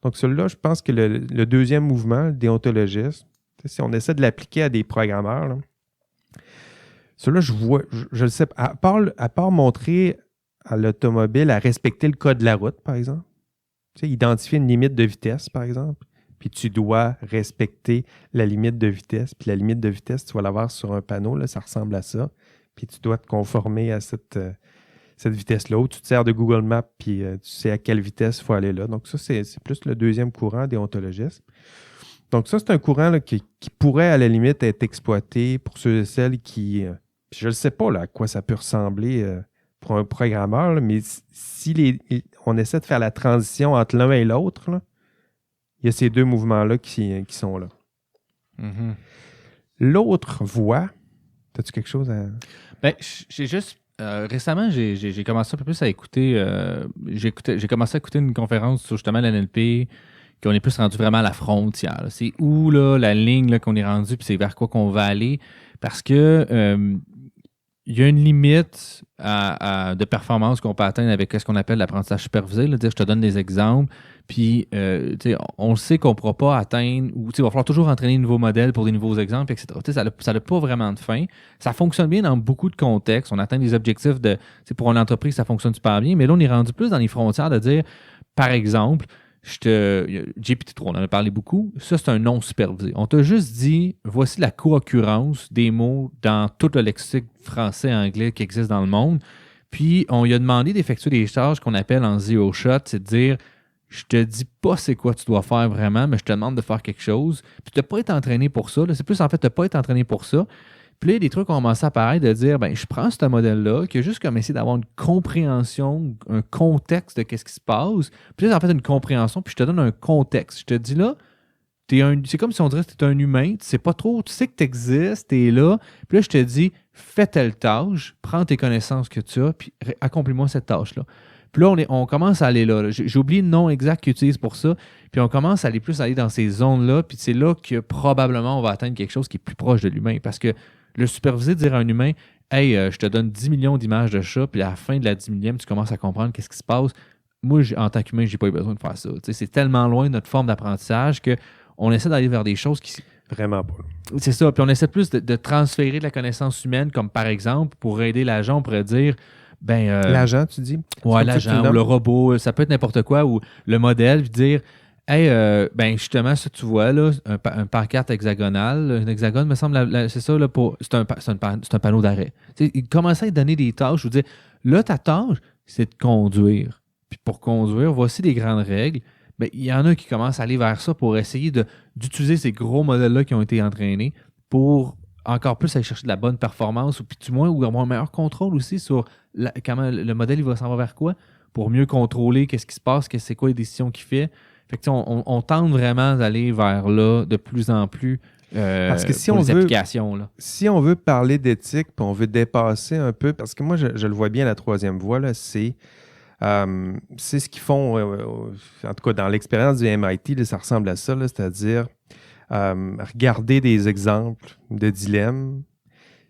Donc celui-là, je pense que le deuxième mouvement, le déontologisme, si on essaie de l'appliquer à des programmeurs, là, celui-là, je le sais, à part montrer à l'automobile à respecter le code de la route, par exemple, identifier une limite de vitesse, par exemple, puis tu dois respecter la limite de vitesse. Puis la limite de vitesse, tu vas l'avoir sur un panneau, là, ça ressemble à ça. Puis tu dois te conformer à cette vitesse-là. Ou tu te sers de Google Maps, puis tu sais à quelle vitesse il faut aller là. Donc ça, c'est plus le deuxième courant déontologisme. Donc ça, c'est un courant là, qui pourrait, à la limite, être exploité pour ceux et celles qui... je ne sais pas là, à quoi ça peut ressembler pour un programmeur, là, mais si on essaie de faire la transition entre l'un et l'autre, là, il y a ces deux mouvements-là qui sont là. Mm-hmm. L'autre voie, as-tu quelque chose à... J'ai juste... récemment, j'ai commencé un peu plus à écouter... j'ai commencé à écouter une conférence sur justement l'NLP, qu'on est plus rendu vraiment à la frontière. Là. C'est où là, la ligne là, qu'on est rendu, puis c'est vers quoi qu'on va aller. Parce que il y a une limite de performance qu'on peut atteindre avec ce qu'on appelle l'apprentissage supervisé. Là, dire, je te donne des exemples, puis on sait qu'on ne pourra pas atteindre, ou il va falloir toujours entraîner de nouveaux modèles pour des nouveaux exemples, etc. Ça n'a pas vraiment de fin. Ça fonctionne bien dans beaucoup de contextes. On atteint des objectifs pour une entreprise, ça fonctionne super bien, mais là, on est rendu plus dans les frontières de dire, par exemple, GPT-3, on en a parlé beaucoup. Ça, c'est un non supervisé. On t'a juste dit, voici la co-occurrence des mots dans tout le lexique français-anglais qui existe dans le monde. Puis, on lui a demandé d'effectuer des tâches qu'on appelle en zero shot, c'est de dire, je te dis pas c'est quoi tu dois faire vraiment, mais je te demande de faire quelque chose. Puis, tu n'as pas été entraîné pour ça. Là. C'est plus, en fait, tu n'as pas été entraîné pour ça. Puis là, il y a des trucs qui ont commencé à apparaître de dire, je prends ce modèle-là, qui a juste comme essayé d'avoir une compréhension, un contexte de qu'est-ce qui se passe. Puis là, en fait, une compréhension, puis je te donne un contexte. Je te dis là, c'est comme si on dirait que tu es un humain, tu sais pas trop, tu sais que tu existes, tu es là. Puis là, je te dis, fais telle tâche, prends tes connaissances que tu as, puis accomplis-moi cette tâche-là. Puis là, on commence à aller là. J'ai oublié le nom exact qu'ils utilisent pour ça. Puis on commence à aller dans ces zones-là. Puis c'est là que probablement on va atteindre quelque chose qui est plus proche de l'humain. Parce que le supervisé, dire à un humain, hey, je te donne 10 millions d'images de chats, puis à la fin de la 10 millième, tu commences à comprendre qu'est-ce qui se passe. Moi, en tant qu'humain, j'ai pas eu besoin de faire ça. T'sais, c'est tellement loin de notre forme d'apprentissage qu'on essaie d'aller vers des choses qui... Vraiment pas. C'est ça. Puis on essaie plus de transférer de la connaissance humaine, comme par exemple, pour aider l'agent, on pourrait dire... l'agent, tu dis? Ouais, l'agent, ou le robot, ça peut être n'importe quoi, ou le modèle, puis dire... Hey, justement, ça, tu vois, là, un pancarte hexagonal. Un hexagone, me semble, c'est ça, là, c'est un panneau d'arrêt. Il commençait à donner des tâches. Je veux dire, là, ta tâche, c'est de conduire. Puis pour conduire, voici des grandes règles. Ben, il y en a qui commencent à aller vers ça pour essayer d'utiliser ces gros modèles-là qui ont été entraînés pour encore plus aller chercher de la bonne performance ou puis du moins ou avoir un meilleur contrôle aussi sur comment le modèle il va s'en va vers quoi pour mieux contrôler qu'est-ce qui se passe, c'est quoi les décisions qu'il fait. Fait que on tente vraiment d'aller vers là de plus en plus parce que si pour on les veut, applications. Là. Si on veut parler d'éthique, puis on veut dépasser un peu, parce que moi, je le vois bien, la troisième voie, là, c'est ce qu'ils font, en tout cas dans l'expérience du MIT, là, ça ressemble à ça, là, c'est-à-dire regarder des exemples de dilemmes,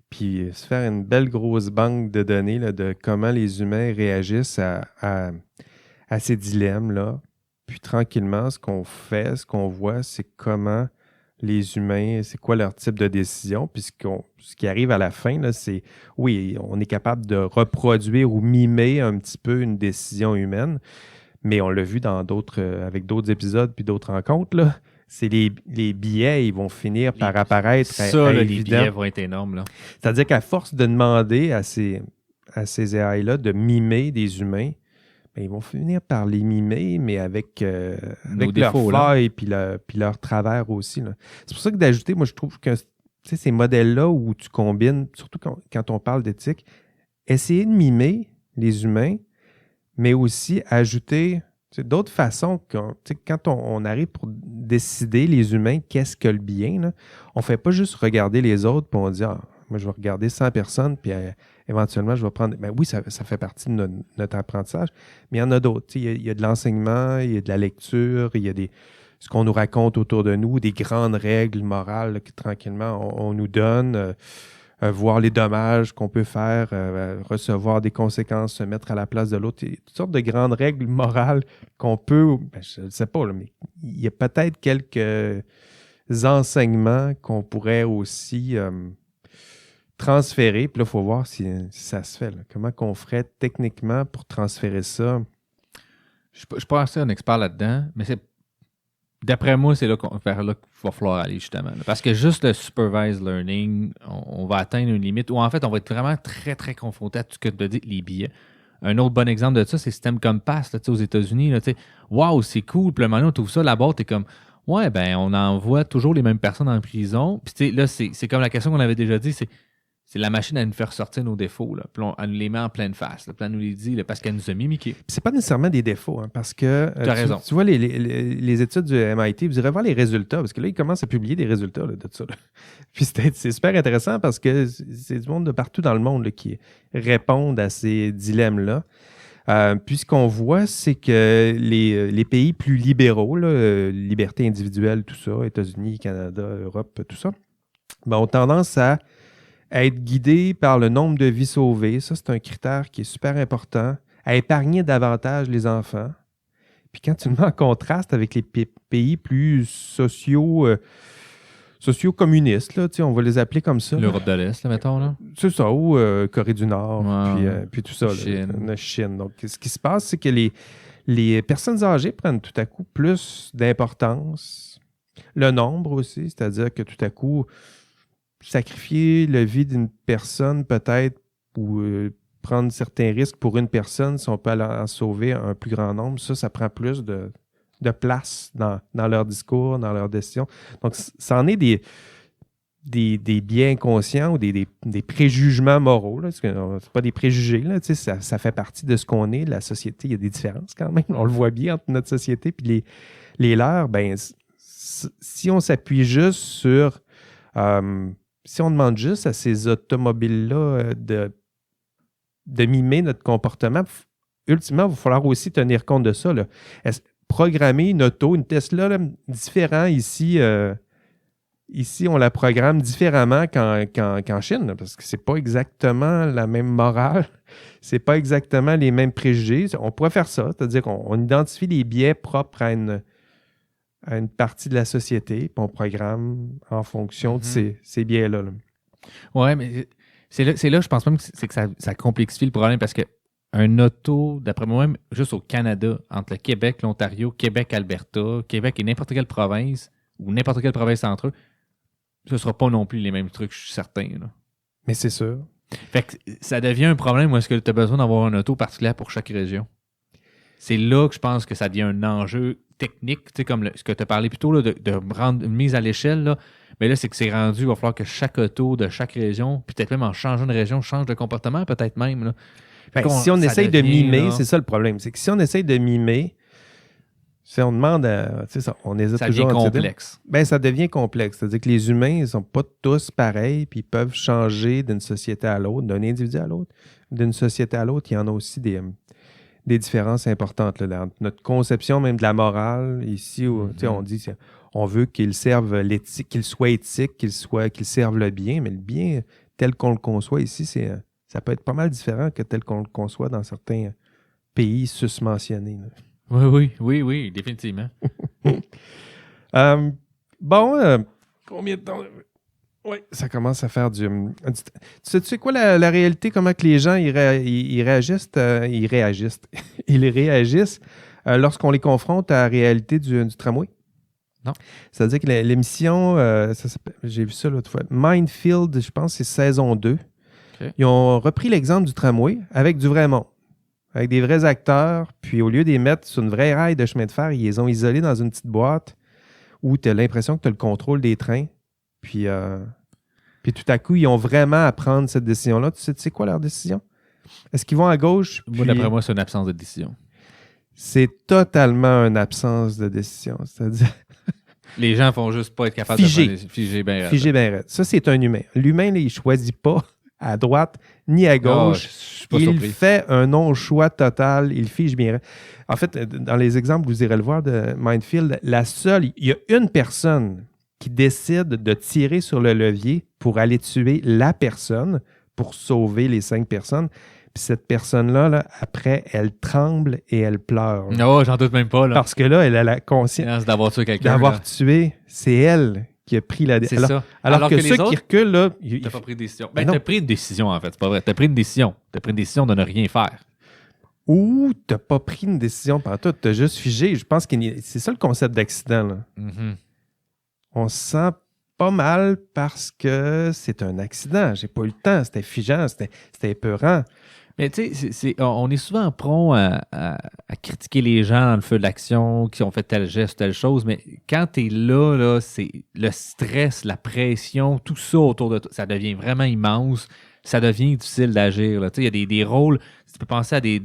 puis se faire une belle grosse banque de données là, de comment les humains réagissent à ces dilemmes-là. Puis tranquillement, ce qu'on fait, ce qu'on voit, c'est comment les humains, c'est quoi leur type de décision. Puis ce qui arrive à la fin, là, c'est, oui, on est capable de reproduire ou mimer un petit peu une décision humaine, mais on l'a vu dans avec d'autres épisodes puis d'autres rencontres, là, c'est les biais, ils vont finir par apparaître les biais vont être énormes. Là. C'est-à-dire qu'à force de demander à ces AI-là de mimer des humains, bien, ils vont finir par les mimer, mais avec leurs failles puis leur travers aussi. Là. C'est pour ça que d'ajouter, moi, je trouve que ces modèles-là où tu combines, surtout quand on parle d'éthique, essayer de mimer les humains, mais aussi ajouter d'autres façons. Quand on arrive pour décider, les humains, qu'est-ce que le bien, là, on ne fait pas juste regarder les autres puis on dit moi, je vais regarder 100 personnes puis éventuellement, je vais prendre... Ben oui, ça fait partie de notre apprentissage, mais il y en a d'autres. Il y a de l'enseignement, il y a de la lecture, il y a ce qu'on nous raconte autour de nous, des grandes règles morales là, que tranquillement, on nous donne, voir les dommages qu'on peut faire, recevoir des conséquences, se mettre à la place de l'autre. Il y a toutes sortes de grandes règles morales qu'on peut... Ben, je ne sais pas, là, mais il y a peut-être quelques enseignements qu'on pourrait aussi... transférer, puis là, il faut voir si ça se fait. Là. Comment qu'on ferait techniquement pour transférer ça? Je ne suis pas assez un expert là-dedans, mais d'après moi, c'est vers là qu'il va falloir aller, justement. Là. Parce que juste le supervised learning, on va atteindre une limite où, en fait, on va être vraiment très, très confronté à tout ce que tu as dit, les biais. Un autre bon exemple de ça, c'est le système Compass là, aux États-Unis. Waouh, c'est cool. Puis le moment où tu ouvres ça, la boîte, t'es comme... Ouais, ben on envoie toujours les mêmes personnes en prison. Puis là, c'est comme la question qu'on avait déjà dit, c'est la machine à nous faire sortir nos défauts. Là. Puis elle nous les met en pleine face. Là. Puis elle nous les dit là, parce qu'elle nous a mimiqués. C'est pas nécessairement des défauts, hein, parce que tu as raison. Tu vois les études du MIT, vous irez voir les résultats, parce que là, ils commencent à publier des résultats là, de ça. Là. Puis c'est super intéressant parce que c'est du monde de partout dans le monde là, qui répondent à ces dilemmes-là. Puis ce qu'on voit, c'est que les pays plus libéraux, là, liberté individuelle, tout ça, États-Unis, Canada, Europe, tout ça, ben, ont tendance à être guidés par le nombre de vies sauvées. Ça, c'est un critère qui est super important. À épargner davantage les enfants. Puis quand tu le mets en contraste avec les pays plus socio-communistes, là, on va les appeler comme ça. L'Europe de l'Est, là, mettons. Là. C'est ça, ou Corée du Nord, ouais, puis tout ça. Chine. Chine. Donc, ce qui se passe, c'est que les personnes âgées prennent tout à coup plus d'importance. Le nombre aussi, c'est-à-dire que tout à coup, sacrifier la vie d'une personne peut-être ou prendre certains risques pour une personne, si on peut en sauver un plus grand nombre, ça prend plus de place dans leur discours, dans leurs décisions. Donc, ça en est des biais inconscients ou des préjugements moraux. Là, c'est pas des préjugés. Là, ça fait partie de ce qu'on est, la société. Il y a des différences quand même. On le voit bien entre notre société et les leurs. Ben, si on s'appuie juste sur... si on demande juste à ces automobiles-là de mimer notre comportement, ultimement, il va falloir aussi tenir compte de ça. Là. Programmer une auto, une Tesla, là, différent ici, ici, on la programme différemment qu'en Chine, là, parce que c'est pas exactement la même morale, c'est pas exactement les mêmes préjugés. On pourrait faire ça, c'est-à-dire qu'on identifie les biais propres à une partie de la société, puis on programme en fonction de ces biais-là. Là. Oui, mais c'est là, je pense même que ça complexifie le problème parce que un auto, d'après moi-même, juste au Canada, entre le Québec, l'Ontario, Québec, Alberta, Québec et n'importe quelle province, ou n'importe quelle province entre eux, ce ne sera pas non plus les mêmes trucs, je suis certain. Là. Mais c'est sûr. Fait que ça devient un problème où est-ce que tu as besoin d'avoir un auto particulier pour chaque région. C'est là que je pense que ça devient un enjeu technique, tu sais, comme ce que tu as parlé plus tôt, là, de rendre une mise à l'échelle. Là. Mais là, c'est que c'est rendu, il va falloir que chaque auto de chaque région, peut-être même en changeant de région, change de comportement, peut-être même. Là. Si on essaye de mimer, c'est ça le problème. C'est que si on essaye de mimer, si on demande à. C'est ça, on hésite ça toujours devient à complexe. Ça devient complexe. C'est-à-dire que les humains, ils ne sont pas tous pareils, puis ils peuvent changer d'une société à l'autre, d'un individu à l'autre. D'une société à l'autre, il y en a aussi des différences importantes là, dans notre conception même de la morale. Ici, où, on dit on veut qu'ils servent l'éthique, qu'ils soient éthiques, qu'ils servent le bien, mais le bien tel qu'on le conçoit ici, ça peut être pas mal différent que tel qu'on le conçoit dans certains pays susmentionnés. Là. Oui, définitivement. Combien de temps? Oui, ça commence à faire du... Tu sais quoi la réalité, comment que les gens ils réagissent ils réagissent lorsqu'on les confronte à la réalité du tramway? Non. C'est-à-dire que l'émission, j'ai vu ça l'autre fois, Mindfield, je pense c'est saison 2. Okay. Ils ont repris l'exemple du tramway avec du vrai monde. Avec des vrais acteurs, puis au lieu de les mettre sur une vraie rail de chemin de fer, ils les ont isolés dans une petite boîte où tu as l'impression que tu as le contrôle des trains. Puis tout à coup, ils ont vraiment à prendre cette décision-là. Tu sais quoi leur décision? Est-ce qu'ils vont à gauche? Moi, d'après moi, c'est une absence de décision. C'est totalement une absence de décision. C'est-à-dire... Les gens font juste pas être capables de figer bien raide. Figer bien raide. Ça, c'est un humain. L'humain, là, il ne choisit pas à droite ni à gauche. Il fait un non-choix total. Il fige bien raide. En fait, dans les exemples, vous irez le voir de Mindfield, il y a une personne qui décide de tirer sur le levier pour aller tuer la personne, pour sauver les 5 personnes. Puis cette personne-là, là, après, elle tremble et elle pleure. Non, j'en doute même pas. Là. Parce que là, elle a la conscience d'avoir tué quelqu'un. D'avoir tué, c'est elle qui a pris la décision. Alors que ceux qui reculent, là... T'as pas pris de décision. T'as pris une décision, en fait. C'est pas vrai. T'as pris une décision. T'as pris une décision de ne rien faire. Ou t'as pas pris une décision par toi. T'as juste figé. Je pense que c'est ça le concept d'accident, là. Mm-hmm. On se sent pas mal parce que c'est un accident. J'ai pas eu le temps. C'était figeant. C'était épeurant. Mais tu sais, on est souvent prompt à critiquer les gens dans le feu de l'action qui ont fait tel geste, telle chose, mais quand tu es là, c'est le stress, la pression, tout ça autour de toi, ça devient vraiment immense. Ça devient difficile d'agir. Il y a des rôles, tu peux penser à des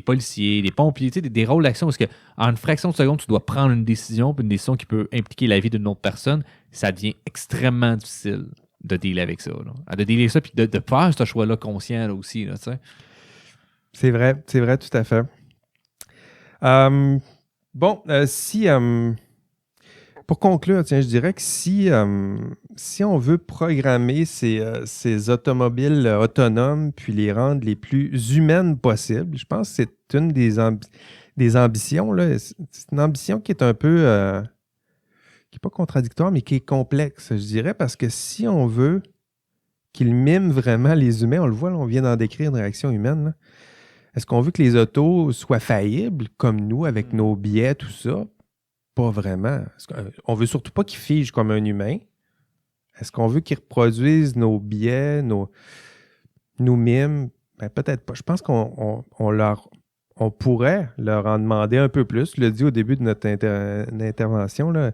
policiers, des pompiers, des rôles d'action parce qu'en une fraction de seconde, tu dois prendre une décision, puis une décision qui peut impliquer la vie d'une autre personne. Ça devient extrêmement difficile de dealer avec ça. Là. De dealer ça, puis de faire ce choix-là conscient là, aussi. Là, c'est vrai, tout à fait. Pour conclure, je dirais que si on veut programmer ces automobiles autonomes puis les rendre les plus humaines possibles, je pense que c'est une des ambitions. Là. C'est une ambition qui est un peu... qui n'est pas contradictoire, mais qui est complexe, je dirais, parce que si on veut qu'ils miment vraiment les humains, on le voit, là, on vient d'en décrire une réaction humaine, là. Est-ce qu'on veut que les autos soient faillibles, comme nous, avec nos biais, tout ça? Pas vraiment. On veut surtout pas qu'ils figent comme un humain. Est-ce qu'on veut qu'ils reproduisent nos biais, nos mimes? Ben, peut-être pas. Je pense qu'on pourrait leur en demander un peu plus. Je l'ai dit au début de notre intervention, là,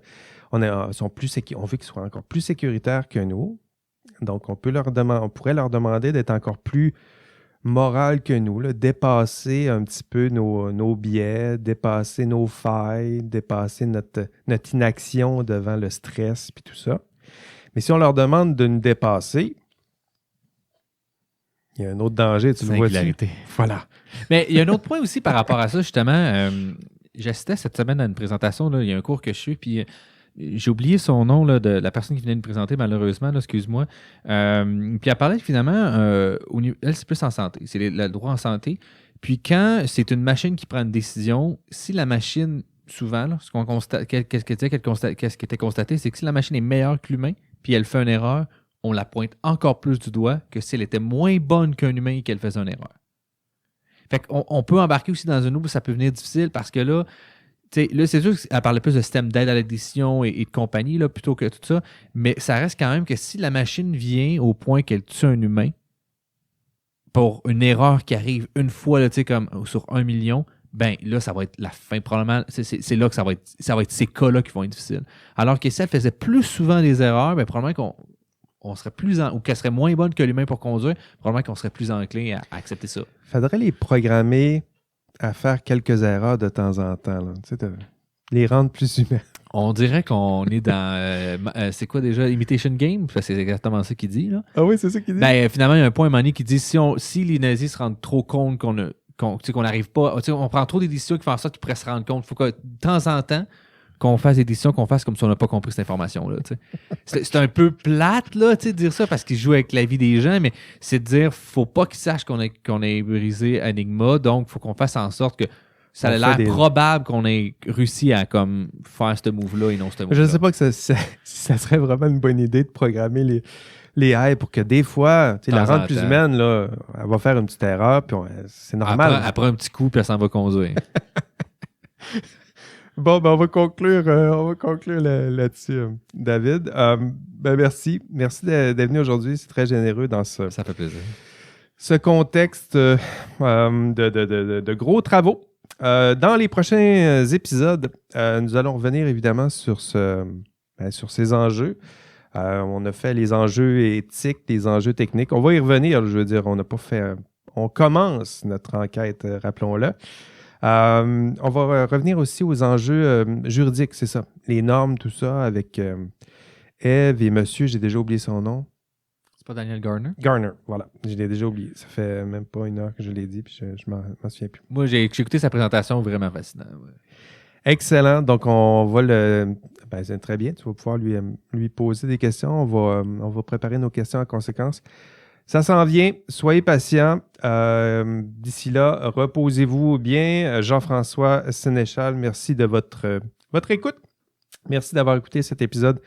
on veut qu'ils soient encore plus sécuritaires que nous. Donc, on pourrait leur demander d'être encore plus moral que nous, là, dépasser un petit peu nos biais, dépasser nos failles, dépasser notre inaction devant le stress puis tout ça. Mais si on leur demande de nous dépasser, il y a un autre danger, tu le vois. Voilà. Mais il y a un autre point aussi par rapport à ça, justement. J'assistais cette semaine à une présentation, là, il y a un cours que je suis, puis j'ai oublié son nom là, de la personne qui venait de me présenter, malheureusement, là, excuse-moi. Puis elle parlait finalement, elle, c'est plus en santé, c'est le droit en santé. Puis quand c'est une machine qui prend une décision, si la machine, souvent, là, ce qu'on constate, qu'est-ce qui était constaté, c'est que si la machine est meilleure que l'humain, puis elle fait une erreur, on la pointe encore plus du doigt que si elle était moins bonne qu'un humain et qu'elle faisait une erreur. Fait qu'on peut embarquer aussi dans une autre où ça peut venir difficile parce que là, c'est sûr qu'elle parlait plus de système d'aide à la décision et de compagnie là, plutôt que tout ça, mais ça reste quand même que si la machine vient au point qu'elle tue un humain, pour une erreur qui arrive une fois, là, tu sais, comme sur 1 million, ben là, ça va être la fin. Probablement, c'est là que ça va être ces cas-là qui vont être difficiles. Alors que si elle faisait plus souvent des erreurs, ben probablement qu'on serait plus ou qu'elle serait moins bonne que l'humain pour conduire, probablement qu'on serait plus enclin à accepter ça. Faudrait les programmer à faire quelques erreurs de temps en temps. Là. Tu sais, les rendre plus humains. On dirait qu'on est dans... c'est quoi déjà? Imitation Game? Parce que c'est exactement ça qu'il dit, là. Ah oui, c'est ça qu'il dit? Ben, finalement, il y a un point à un moment donné qui dit si les nazis se rendent trop compte qu'on n'arrive pas... On prend trop des décisions qui font en sorte qu'ils pourraient se rendre compte. Il faut que, de temps en temps, qu'on fasse des décisions qu'on fasse comme si on n'a pas compris cette information-là. C'est un peu plate, là, de dire ça, parce qu'ils jouent avec la vie des gens, mais c'est de dire faut pas qu'ils sachent qu'on ait brisé Enigma, donc il faut qu'on fasse en sorte que ça a l'air probable qu'on ait réussi à comme, faire ce move-là et non ce move-là. Je ne sais pas que ça serait vraiment une bonne idée de programmer les AI pour que des fois, la rendre plus humaine, là, elle va faire une petite erreur, puis c'est normal. Après un petit coup, puis elle s'en va conduire. Bon, ben on va conclure là-dessus, David. Ben merci. Merci d'être venu aujourd'hui. C'est très généreux dans Ça fait plaisir. Ce contexte de gros travaux. Dans les prochains épisodes, nous allons revenir évidemment sur ces enjeux. On a fait les enjeux éthiques, les enjeux techniques. On va y revenir, je veux dire, on commence notre enquête, rappelons-le. On va revenir aussi aux enjeux juridiques, c'est ça. Les normes, tout ça, avec Eve et monsieur, j'ai déjà oublié son nom. C'est pas Daniel Garner? Garner, voilà. Je l'ai déjà oublié. Ça fait même pas 1 heure que je l'ai dit, puis je m'en souviens plus. Moi, j'ai écouté sa présentation, vraiment fascinant. Ouais. Excellent. Donc, on va c'est très bien. Tu vas pouvoir lui poser des questions. On va préparer nos questions en conséquence. Ça s'en vient. Soyez patients. D'ici là, reposez-vous bien. Jean-François Sénéchal, merci de votre écoute. Merci d'avoir écouté cet épisode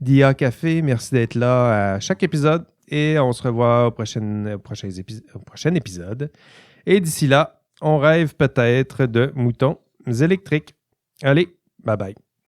d'IA Café. Merci d'être là à chaque épisode. Et on se revoit au prochain épisode. Et d'ici là, on rêve peut-être de moutons électriques. Allez, bye bye.